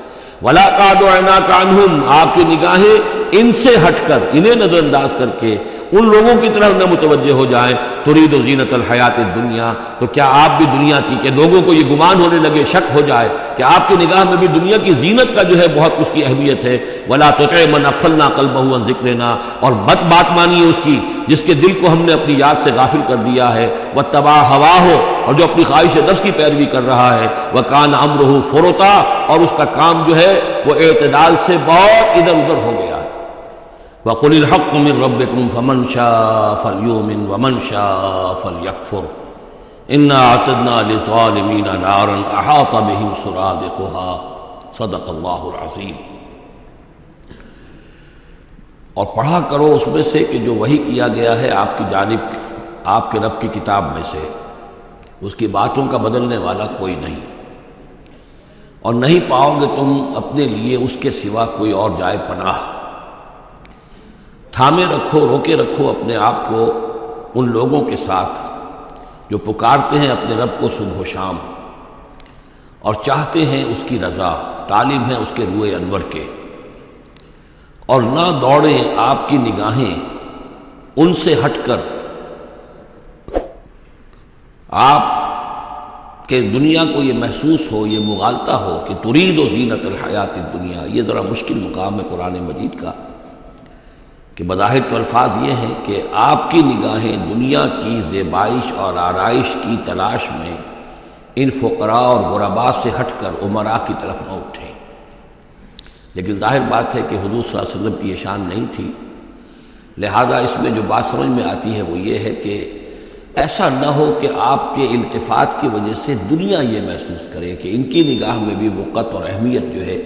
وَلَا تَعْدُ عَيْنَاكَ عَنْهُمْ، آپ کی نگاہیں ان سے ہٹ کر، انہیں نظر انداز کر کے ان لوگوں کی طرف نہ متوجہ ہو جائیں۔ ترید زینت الحیات الدنیا، تو کیا آپ بھی دنیا کی، کہ لوگوں کو یہ گمان ہونے لگے، شک ہو جائے کہ آپ کی نگاہ میں بھی دنیا کی زینت کا جو ہے بہت اس کی اہمیت ہے۔ ولا تطع من اغفلنا قلبه عن ذکرنا، اور بات مانیے اس کی جس کے دل کو ہم نے اپنی یاد سے غافل کر دیا ہے۔ واتبع هواه، اور جو اپنی خواہش نفس کی پیروی کر رہا ہے۔ وکان امره فرطا، اور اس کا کام جو ہے وہ اعتدال سے بہت ادھر ادھر ہو گیا ہے۔ وَقُلِ الْحَقُّ مِن رَبِّكُمْ فَمَنْ شَاءَ فَلْيُؤْمِنْ وَمَنْ شَاءَ فَلْيَكْفُرْ إِنَّا أَعْتَدْنَا لِلظَّالِمِينَ نَارًا أَحَاطَ بِهِمْ سُرَادِقُهَا صدق اللہ العظیم۔ اور پڑھا کرو اس میں سے کہ جو وحی کیا گیا ہے آپ کی جانب آپ کے رب کی کتاب میں سے، اس کی باتوں کا بدلنے والا کوئی نہیں، اور نہیں پاؤ گے تم اپنے لیے اس کے سوا کوئی اور جائے پناہ۔ تھامے رکھو، روکے رکھو اپنے آپ کو ان لوگوں کے ساتھ جو پکارتے ہیں اپنے رب کو صبح و شام اور چاہتے ہیں اس کی رضا، طالب ہیں اس کے روئے انور کے، اور نہ دوڑیں آپ کی نگاہیں ان سے ہٹ کر آپ کہ دنیا کو یہ محسوس ہو، یہ مغالطہ ہو کہ ترید و زینت الحیات الدنیا۔ یہ ذرا مشکل مقام ہے قرآن مجید کا کہ بظاہر تو الفاظ یہ ہیں کہ آپ کی نگاہیں دنیا کی زیبائش اور آرائش کی تلاش میں ان فقراء اور غرباء سے ہٹ کر امراء کی طرف نہ اٹھیں۔ لیکن ظاہر بات ہے کہ حضور صلی اللہ علیہ وسلم کی یہ شان نہیں تھی، لہذا اس میں جو بات سمجھ میں آتی ہے وہ یہ ہے کہ ایسا نہ ہو کہ آپ کے التفات کی وجہ سے دنیا یہ محسوس کرے کہ ان کی نگاہ میں بھی وقت اور اہمیت جو ہے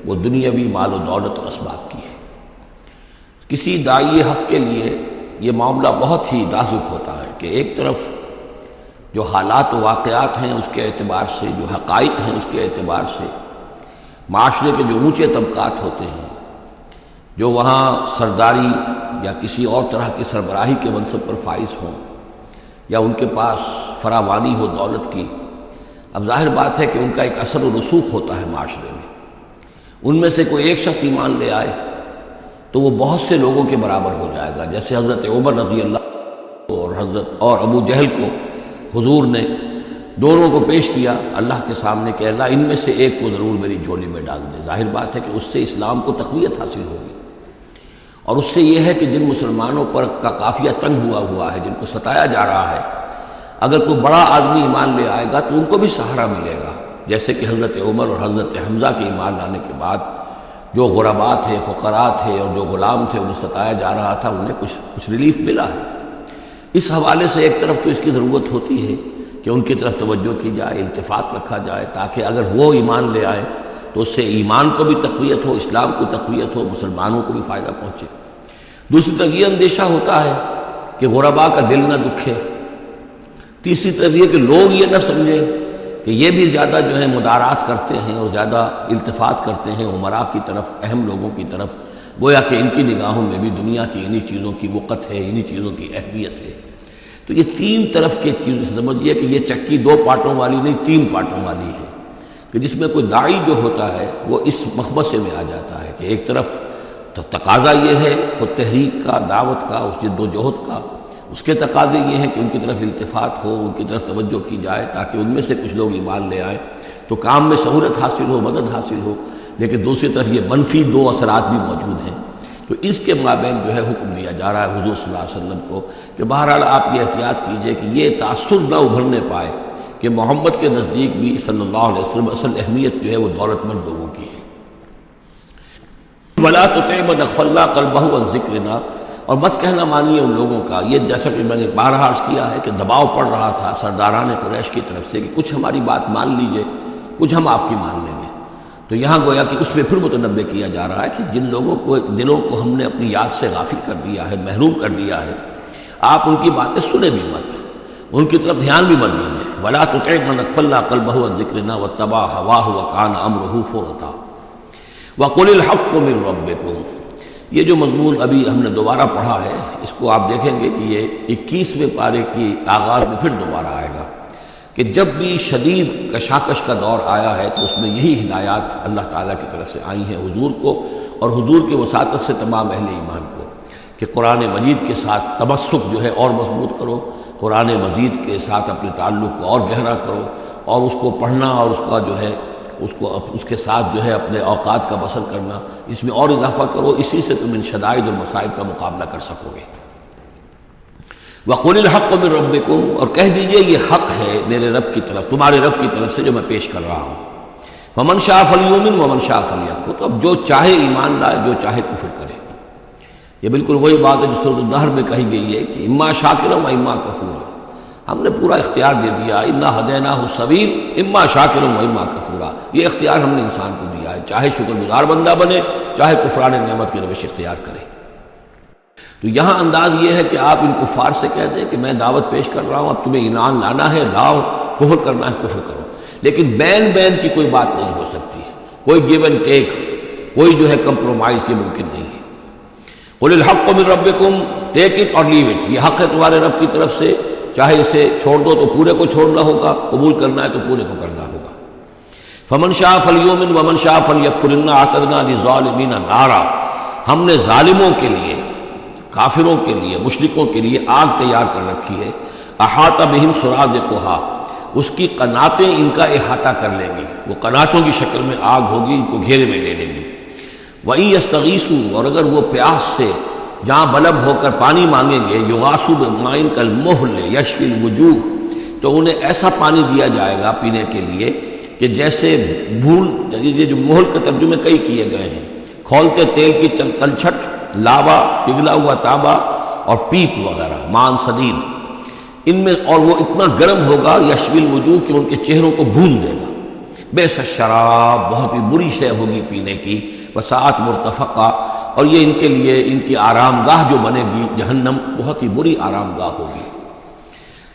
وہ دنیاوی مال و دولت اور اسباب کی ہے۔ کسی داعی حق کے لیے یہ معاملہ بہت ہی نازک ہوتا ہے کہ ایک طرف جو حالات و واقعات ہیں اس کے اعتبار سے، جو حقائق ہیں اس کے اعتبار سے، معاشرے کے جو اونچے طبقات ہوتے ہیں، جو وہاں سرداری یا کسی اور طرح کی سربراہی کے منصب پر فائز ہوں یا ان کے پاس فراوانی ہو دولت کی، اب ظاہر بات ہے کہ ان کا ایک اثر و رسوخ ہوتا ہے معاشرے میں۔ ان میں سے کوئی ایک شخص ایمان لے آئے تو وہ بہت سے لوگوں کے برابر ہو جائے گا، جیسے حضرت عمر رضی اللہ اور ابو جہل کو حضور نے دونوں کو پیش کیا اللہ کے سامنے کہ اللہ ان میں سے ایک کو ضرور میری جھولی میں ڈال دے۔ ظاہر بات ہے کہ اس سے اسلام کو تقویت حاصل ہوگی، اور اس سے یہ ہے کہ جن مسلمانوں پر کا قافیہ تنگ ہوا ہے، جن کو ستایا جا رہا ہے، اگر کوئی بڑا آدمی ایمان لے آئے گا تو ان کو بھی سہارا ملے گا، جیسے کہ حضرت عمر اور حضرت حمزہ کے ایمان لانے کے بعد جو غربا تھے، فقراء تھے اور جو غلام تھے انہیں ستایا جا رہا تھا، انہیں کچھ ریلیف ملا ہے۔ اس حوالے سے ایک طرف تو اس کی ضرورت ہوتی ہے کہ ان کی طرف توجہ کی جائے، التفات رکھا جائے، تاکہ اگر وہ ایمان لے آئے تو اس سے ایمان کو بھی تقویت ہو، اسلام کو تقویت ہو، مسلمانوں کو بھی فائدہ پہنچے۔ دوسری طرف یہ اندیشہ ہوتا ہے کہ غربا کا دل نہ دکھے۔ تیسری طرف یہ کہ لوگ یہ نہ سمجھیں کہ یہ بھی زیادہ جو ہے مدارات کرتے ہیں اور زیادہ التفات کرتے ہیں عمراء کی طرف، اہم لوگوں کی طرف، گویا کہ ان کی نگاہوں میں بھی دنیا کی انہی چیزوں کی وقت ہے، انہی چیزوں کی اہمیت ہے۔ تو یہ تین طرف کے چیز سمجھیے کہ یہ چکی دو پارٹوں والی نہیں، تین پارٹوں والی ہے، کہ جس میں کوئی داعی جو ہوتا ہے وہ اس مخمصے میں آ جاتا ہے کہ ایک طرف تقاضا یہ ہے خود تحریک کا، دعوت کا، اس جد و جہد کا، اس کے تقاضے یہ ہیں کہ ان کی طرف التفات ہو، ان کی طرف توجہ کی جائے تاکہ ان میں سے کچھ لوگ ایمان لے آئیں تو کام میں سہولت حاصل ہو، مدد حاصل ہو۔ لیکن دوسری طرف یہ منفی دو اثرات بھی موجود ہیں، تو اس کے مابین جو ہے حکم دیا جا رہا ہے حضور صلی اللہ علیہ وسلم کو کہ بہرحال آپ یہ احتیاط کیجئے کہ یہ تعصب نہ ابھرنے پائے کہ محمد کے نزدیک بھی صلی اللہ علیہ وسلم اصل اہمیت جو ہے وہ دولت مند لوگوں کی ہے۔ وَلَا تُطِعْ مَنْ أَغْفَلْنَا قَلْبَهُ عَنْ ذِكْرِنَا، اور مت کہنا مانیے ان لوگوں کا، یہ جیسا کہ میں نے بارہا عرض کیا ہے کہ دباؤ پڑ رہا تھا سرداران قریش کی طرف سے کہ کچھ ہماری بات مان لیجئے، کچھ ہم آپ کی مان لیں گے۔ تو یہاں گویا کہ اس میں پھر متنبع کیا جا رہا ہے کہ جن لوگوں کو دلوں کو ہم نے اپنی یاد سے غافل کر دیا ہے، محروم کر دیا ہے، آپ ان کی باتیں سنیں بھی مت، ان کی طرف دھیان بھی مت دیجیے۔ وَلَا تُطِعْ مَنْ أَغْفَلْنَا قَلْبَهُ عَنْ ذِكْرِنَا وَاتَّبَعَ هَوَاهُ وَكَانَ أَمْرُهُ فُرْطًا وَقُلِ الْحَقُّ مِنْ رَبِّكُمْ۔ یہ جو مضمون ابھی ہم نے دوبارہ پڑھا ہے، اس کو آپ دیکھیں گے کہ یہ 21ویں پارے کی آغاز میں پھر دوبارہ آئے گا کہ جب بھی شدید کشاکش کا دور آیا ہے تو اس میں یہی ہدایات اللہ تعالیٰ کی طرف سے آئی ہیں حضور کو اور حضور کی وساطت سے تمام اہل ایمان کو کہ قرآن مجید کے ساتھ تمسک جو ہے اور مضبوط کرو، قرآن مجید کے ساتھ اپنے تعلق کو اور گہرا کرو، اور اس کو پڑھنا اور اس کا جو ہے اس کے ساتھ جو ہے اپنے اوقات کا بسر کرنا، اس میں اور اضافہ کرو، اسی سے تم ان شدائد اور مصائب کا مقابلہ کر سکو گے۔ وَقُلِ الْحَقُّ مِنْ رَبِّكُمْ، اور کہہ دیجئے یہ حق ہے میرے رب کی طرف، تمہارے رب کی طرف سے جو میں پیش کر رہا ہوں۔ فَمَنْ شَاءَ فَلْيُؤْمِنْ وَمَنْ شَاءَ فَلْيَكْفُرْ، تو اب جو چاہے ایمان لائے، جو چاہے کفر کرے۔ یہ بالکل وہی بات ہے جو سورۃ الدہر میں کہی گئی ہے کہ اما شاکرا و اما کفورا، ہم نے پورا اختیار دے دیا، انا ہدیناہ السبیل اما شاکرا و اما کفورا، یہ اختیار ہم نے انسان کو دیا ہے، چاہے شکر گزار بندہ بنے، چاہے کفران نعمت کی روش اختیار کرے۔ تو یہاں انداز یہ ہے کہ آپ ان کفار سے کہہ دیں کہ میں دعوت پیش کر رہا ہوں، اب تمہیں ایمان لانا ہے لاؤ، کفر کرنا ہے کفر کرو، لیکن بین کی کوئی بات نہیں ہو سکتی ہے، کوئی گیو اینڈ ٹیک، کوئی جو ہے کمپرومائز یہ ممکن نہیں ہے۔ قُلِ الْحَقُّ مِنْ رَبِّكُمْ، ٹیک اٹ اور لیو اٹ، یہ حق ہے تمہارے رب کی طرف سے، چاہے اسے چھوڑ دو تو پورے کو چھوڑنا ہوگا، قبول کرنا ہے تو پورے کو کرنا ہوگا۔ فَمَنْ شَاءَ فَلْيُؤْمِنْ وَمَنْ شَاءَ فَلْيَكْفُرْ إِنَّا أَعْتَدْنَا لِلظَّالِمِينَ نَارًا، ہم نے ظالموں کے لیے، کافروں کے لیے، مشرکوں کے لیے آگ تیار کر رکھی ہے، احاط بہم سرادقها، اس کی قناتیں ان کا احاطہ کر لیں گی، وہ قناتوں کی شکل میں آگ ہوگی، ان کو گھیرے میں لے لیں گی۔ وَإِن يَسْتَغِيثُوا، اور اگر وہ پیاس سے جہاں بلب ہو کر پانی مانگیں گے، یغاثوا بماء کالمہل یشفی الوجوہ، تو انہیں ایسا پانی دیا جائے گا پینے کے لیے کہ جیسے بھول، یہ جو مہل کے ترجمے کئی کیے گئے ہیں، کھولتے تیل کی تلچھٹ، لاوا، پگھلا ہوا تانبا اور پیپ وغیرہ، مان سدید، ان میں، اور وہ اتنا گرم ہوگا یشفی الوجوہ کہ ان کے چہروں کو بھون دے گا۔ بئس الشراب، بہت ہی بری شے ہوگی پینے کی، وساعت مرتفقہ، اور یہ ان کے لیے ان کی آرام گاہ جو بنے گی جہنم بہت ہی بری آرام گاہ ہوگی۔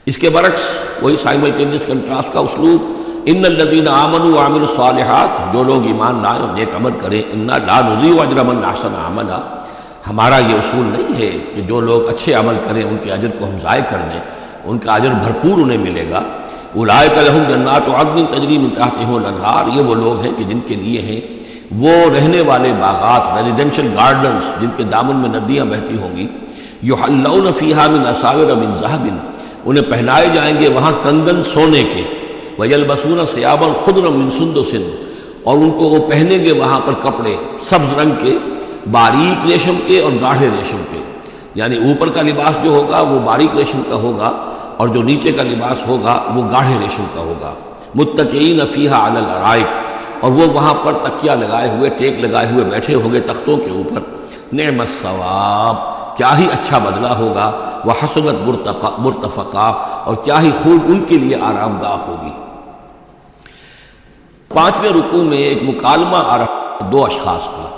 اس کے برعکس وہی سائملٹینیس کنٹراسٹ کا اسلوب، ان الذین آمنوا وعملوا الصالحات، جو لوگ ایمان لائیں اور نیک عمل کریں، انا لا نضیع اجر من احسن عملا، ہمارا یہ اصول نہیں ہے کہ جو لوگ اچھے عمل کریں ان کے اجر کو ہم ضائع کر دیں، ان کا اجر بھرپور انہیں ملے گا۔ اولئک لہم جنات عدن تجری من تحتہم الانہار، یہ وہ لوگ ہیں کہ جن کے لیے ہیں وہ رہنے والے باغات، ریزیڈینشل گارڈنز، جن کے دامن میں ندیاں بہتی ہوں گی، یحلون فیہا من اساور من ذہب، انہیں پہنائے جائیں گے وہاں کنگن سونے کے، وَيَلْبَسُونَ ثِيَابًا خُضْرًا مِّن سُندُسٍ، اور ان کو وہ پہنیں گے وہاں پر کپڑے سبز رنگ کے، باریک ریشم کے اور گاڑھے ریشم کے، یعنی اوپر کا لباس جو ہوگا وہ باریک ریشم کا ہوگا اور جو نیچے کا لباس ہوگا وہ گاڑھے ریشم کا ہوگا۔ متکئین فیہا علی الارائک، اور وہ وہاں پر تکیہ لگائے ہوئے، ٹیک لگائے ہوئے بیٹھے ہوں گے تختوں کے اوپر۔ نعم الثواب، کیا ہی اچھا بدلہ ہوگا، وحسنت مرتفقا، اور کیا ہی خوب ان کے لیے آرام گاہ ہوگی۔ 5ویں رکوع میں ایک مکالمہ آ رہا ہے دو اشخاص کا۔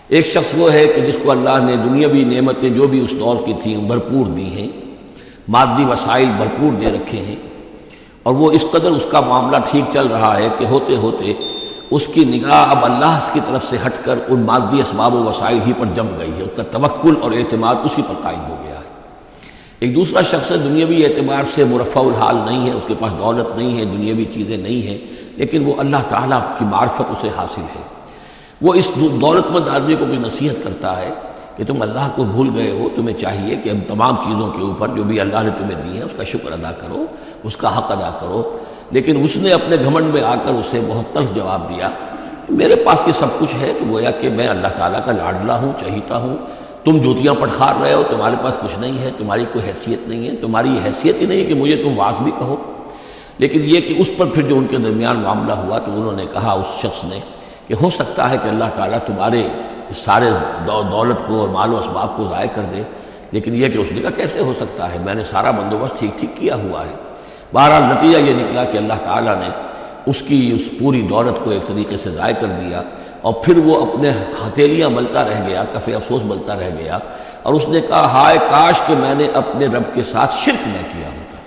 ایک شخص وہ ہے کہ جس کو اللہ نے دنیاوی نعمتیں جو بھی اس دور کی تھیں بھرپور دی ہیں، مادی وسائل بھرپور دے رکھے ہیں، اور وہ اس قدر اس کا معاملہ ٹھیک چل رہا ہے کہ ہوتے ہوتے اس کی نگاہ اب اللہ کی طرف سے ہٹ کر ان مادی اسباب و وسائل ہی پر جم گئی ہے، اس کا توکل اور اعتماد اسی پر قائم ہو گیا ہے۔ ایک دوسرا شخص ہے دنیاوی اعتبار سے مرفع الحال نہیں ہے، اس کے پاس دولت نہیں ہے، دنیاوی چیزیں نہیں ہیں، لیکن وہ اللہ تعالیٰ کی معرفت اسے حاصل ہے۔ وہ اس دولت مند آدمی کو بھی نصیحت کرتا ہے کہ تم اللہ کو بھول گئے ہو، تمہیں چاہیے کہ ہم تمام چیزوں کے اوپر جو بھی اللہ نے تمہیں دی ہے اس کا شکر ادا کرو، اس کا حق ادا کرو۔ لیکن اس نے اپنے گھمنڈ میں آ کر اسے بہت تلخ جواب دیا، میرے پاس یہ سب کچھ ہے تو گویا کہ میں اللہ تعالیٰ کا لاڈلا ہوں، چہیتا ہوں، تم جوتیاں پٹخار رہے ہو، تمہارے پاس کچھ نہیں ہے، تمہاری کوئی حیثیت نہیں ہے، تمہاری یہ حیثیت ہی نہیں ہے کہ مجھے تم واعظ بھی کہو۔ لیکن یہ کہ اس پر پھر جو ان کے درمیان معاملہ ہوا تو انہوں نے کہا اس شخص نے کہ ہو سکتا ہے کہ اللہ تعالیٰ تمہارے اس سارے دولت کو اور مال و اسباب کو ضائع کر دے، لیکن یہ کہ اس نے کہا کیسے ہو سکتا ہے، میں نے سارا بندوبست ٹھیک ٹھیک کیا ہوا ہے۔ بہرحال نتیجہ یہ نکلا کہ اللہ تعالیٰ نے اس کی اس پوری دولت کو ایک طریقے سے ضائع کر دیا، اور پھر وہ اپنے ہتھیلیاں ملتا رہ گیا، کف افسوس ملتا رہ گیا، اور اس نے کہا ہائے کاش کہ میں نے اپنے رب کے ساتھ شرک نہ کیا ہوتا۔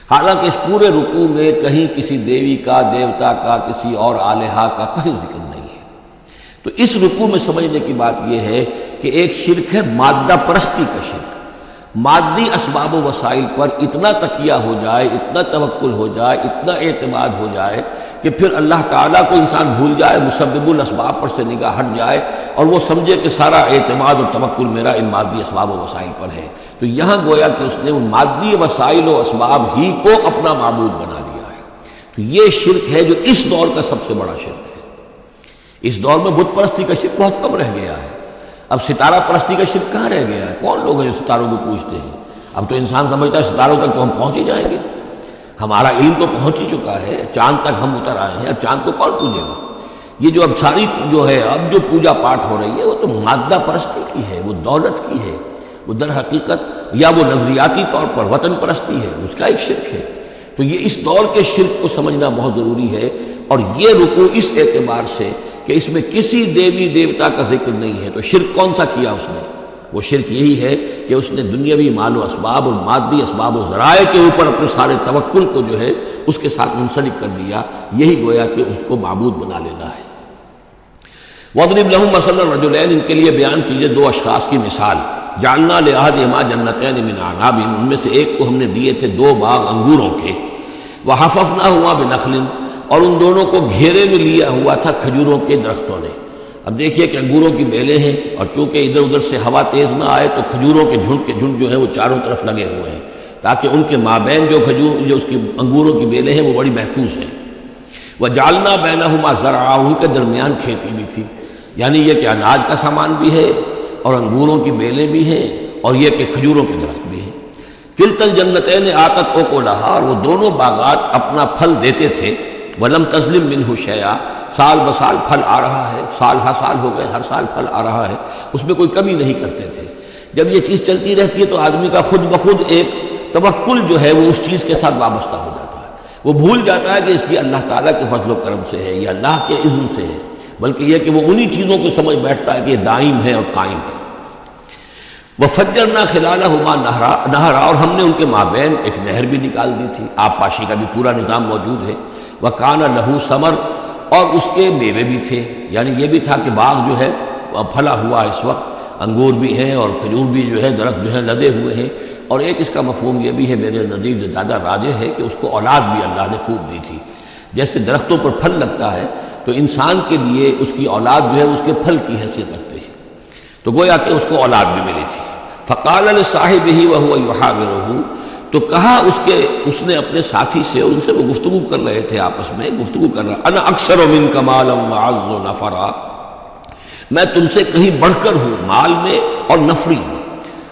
حالانکہ اس پورے رکوع میں کہیں کسی دیوی کا، دیوتا کا، کسی اور الہہ کا کہیں ذکر نہیں ہے۔ تو اس رکوع میں سمجھنے کی بات یہ ہے کہ ایک شرک ہے مادہ پرستی کا شرک، مادی اسباب و وسائل پر اتنا تکیہ ہو جائے، اتنا توکل ہو جائے، اتنا اعتماد ہو جائے کہ پھر اللہ تعالیٰ کو انسان بھول جائے، مسبب الاسباب پر سے نگاہ ہٹ جائے اور وہ سمجھے کہ سارا اعتماد اور توکل میرا ان مادی اسباب و وسائل پر ہے۔ تو یہاں گویا کہ اس نے ان مادی وسائل و اسباب ہی کو اپنا معبود بنا لیا ہے۔ تو یہ شرک ہے جو اس دور کا سب سے بڑا شرک ہے۔ اس دور میں بت پرستی کا شرک بہت کم رہ گیا ہے، اب ستارہ پرستی کا شرک کہاں رہ گیا ہے؟ کون لوگ ہیں جو ستاروں کو پوجتے ہیں؟ اب تو انسان سمجھتا ہے ستاروں تک تو ہم پہنچ ہی جائیں گے، ہمارا علم تو پہنچ ہی چکا ہے، چاند تک ہم اتر آئے ہیں، اب چاند کو کون پوجے گا؟ یہ جو اب ساری جو ہے اب جو پوجا پاٹ ہو رہی ہے وہ تو مادہ پرستی کی ہے، وہ دولت کی ہے، وہ در حقیقت یا وہ نظریاتی طور پر وطن پرستی ہے، اس کا ایک شرک ہے۔ تو یہ اس دور کے شرک کو سمجھنا بہت ضروری ہے، اور یہ رکوع اس اعتبار سے کہ اس میں کسی دیوی دیوتا کا ذکر نہیں ہے۔ تو شرک کون سا کیا اس نے؟ وہ شرک یہی ہے کہ اس نے دنیاوی مال و اسباب اور مادی اسباب و ذرائع کے اوپر اپنے سارے توکل کو جو ہے اس کے ساتھ منسلک کر دیا، یہی گویا کہ اس کو معبود بنا لینا ہے۔ وَاضْرِبْ لَهُم مَثَلًا الرَّجُلَيْنِ، ان کے لیے بیان کیجئے دو اشخاص کی مثال۔ جعلنا لأحدهما جنتين من اعناب، ان میں سے ایک کو ہم نے دیے تھے دو باغ انگوروں کے، وحففناهما بنخل، اور ان دونوں کو گھیرے میں لیا ہوا تھا کھجوروں کے درختوں نے۔ اب دیکھیے کہ انگوروں کی بیلیں ہیں، اور چونکہ ادھر ادھر سے ہوا تیز نہ آئے تو کھجوروں کے جھنڈ جو ہیں وہ چاروں طرف لگے ہوئے ہیں، تاکہ ان کے مابین جو اس کی انگوروں کی بیلیں ہیں وہ بڑی محفوظ ہیں۔ وجعلنا بینہما زرعا، ان کے درمیان کھیتی بھی تھی، یعنی یہ کہ اناج کا سامان بھی ہے اور انگوروں کی بیلیں بھی ہیں، اور یہ کہ کھجوروں کے درخت بھی ہیں۔ کلتا الجنتین آتت اکلہا، اور وہ دونوں باغات اپنا پھل دیتے تھے، ولم تظلم منہ شیئا، سال بسال پھل آ رہا ہے، سال ہر سال ہو گئے، ہر سال پھل آ رہا ہے، اس میں کوئی کمی نہیں کرتے تھے۔ جب یہ چیز چلتی رہتی ہے تو آدمی کا خود بخود ایک توکل جو ہے وہ اس چیز کے ساتھ وابستہ ہو جاتا ہے، وہ بھول جاتا ہے کہ اس کی اللہ تعالیٰ کے فضل و کرم سے ہے، یہ اللہ کے اذن سے ہے۔ بلکہ یہ کہ وہ انہی چیزوں کو سمجھ بیٹھتا ہے کہ یہ دائم ہے اور قائم ہے۔ وَفَجَّرْنَا خِلَالَهُمَا نَهْرًا، اور ہم نے ان کے مابین ایک نہر بھی نکال دی تھی، آبپاشی کا بھی پورا نظام موجود ہے۔ وَكَانَ لَهُ ثَمَرٌ، اور اس کے میوے بھی تھے، یعنی یہ بھی تھا کہ باغ جو ہے پھلا ہوا اس وقت، انگور بھی ہیں اور کھجور بھی جو ہے درخت جو ہے لدے ہوئے ہیں۔ اور ایک اس کا مفہوم یہ بھی ہے میرے نزدیک جو زیادہ راجح ہے کہ اس کو اولاد بھی اللہ نے خوب دی تھی۔ جیسے درختوں پر پھل لگتا ہے تو انسان کے لیے اس کی اولاد جو ہے اس کے پھل کی حیثیت رکھتے ہیں، تو گویا کہ اس کو اولاد بھی ملی تھی۔ فقال لصاحبہ وہو یحاورہ، تو کہا اس نے اپنے ساتھی سے، ان سے وہ گفتگو کر رہے تھے، آپس میں گفتگو کر رہا، انا اکثر منک مالا واعز نفرا، میں تم سے کہیں بڑھ کر ہوں مال میں اور نفری میں۔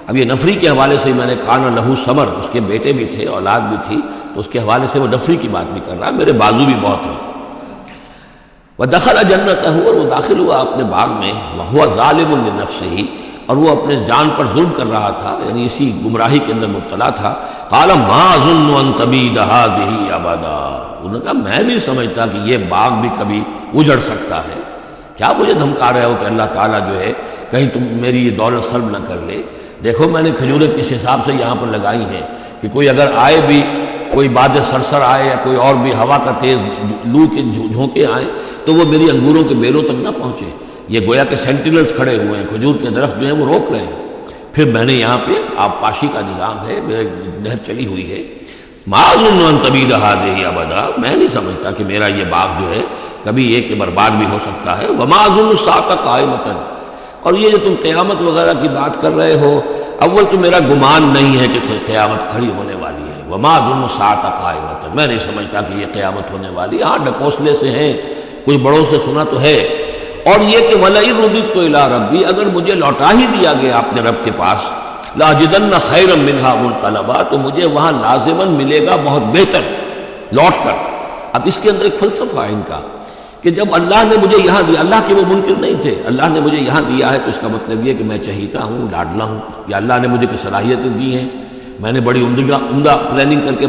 اب یہ نفری کے حوالے سے میں نے کہا نا لہو ثمر، اس کے بیٹے بھی تھے، اولاد بھی تھی، تو اس کے حوالے سے وہ نفری کی بات بھی کر رہا ہے، میرے بازو بھی بہت ہیں۔ وَدَخَلَ جَنَّتَهُ، اور وہ داخل ہوا اپنے باغ میں، وَهُوَ ظَالِمٌ لِنَفْسِهِ، اور وہ اپنے جان پر ظلم کر رہا تھا، یعنی اسی گمراہی کے اندر مبتلا تھا۔ قَالَ مَا أَظُنُّ أَن تَبِيدَ هَٰذِهِ أَبَدًا، انہوں نے کہا میں نہیں سمجھتا کہ یہ باغ بھی کبھی اجڑ سکتا ہے۔ کیا مجھے دھمکا رہے ہو کہ اللہ تعالیٰ جو ہے کہیں تم میری یہ دولت سلب نہ کر لے؟ دیکھو میں نے کھجوریں کس حساب سے یہاں پر لگائی ہیں کہ کوئی اگر آئے بھی، کوئی باد سرسر آئے یا کوئی اور بھی ہوا کا تیز لو کے جھونکے آئیں تو وہ میری انگوروں کے بیلوں تک نہ پہنچے۔ یہ گویا کہ سینٹینلز کھڑے ہوئے ہیں، کھجور کے درخت جو ہیں وہ روک رہے ہیں۔ پھر میں نے یہاں پہ آبپاشی کا نظام ہے، میرے نہر چلی ہوئی ہے۔ ما اظن ان تبید هذه ابدا، میں نہیں سمجھتا کہ میرا یہ باغ جو ہے کبھی یہ کہ برباد بھی ہو سکتا ہے۔ وما اظن الساعة قائمة، اور یہ جو تم قیامت وغیرہ کی بات کر رہے ہو، اول تو میرا گمان نہیں ہے کہ قیامت کھڑی ہونے والی ہے۔ وما اظن الساعة قائمة، میں نہیں سمجھتا کہ یہ قیامت ہونے والی ہے۔ ہاں ڈکوسلے سے ہیں، کچھ بڑوں سے سنا تو ہے۔ اور یہ کہ وَلَئِن رُدِدتُّ إِلَىٰ رَبِّي، اگر مجھے لوٹا ہی دیا گیا اپنے رب کے پاس، لَأَجِدَنَّ خَيْرًا مِنْهَا مُنْقَلَبًا، تو مجھے وہاں لازماً ملے گا بہت بہتر لوٹ کر۔ اب اس کے اندر ایک فلسفہ ہے ان کا کہ جب اللہ نے مجھے یہاں دیا، اللہ کے وہ منکر نہیں تھے، اللہ نے مجھے یہاں دیا ہے تو اس کا مطلب یہ کہ میں چہیتا ہوں، لاڈلا ہوں، یا اللہ نے مجھے کی صلاحیتیں دی ہیں، میں نے بڑی عمدہ پلاننگ کر کے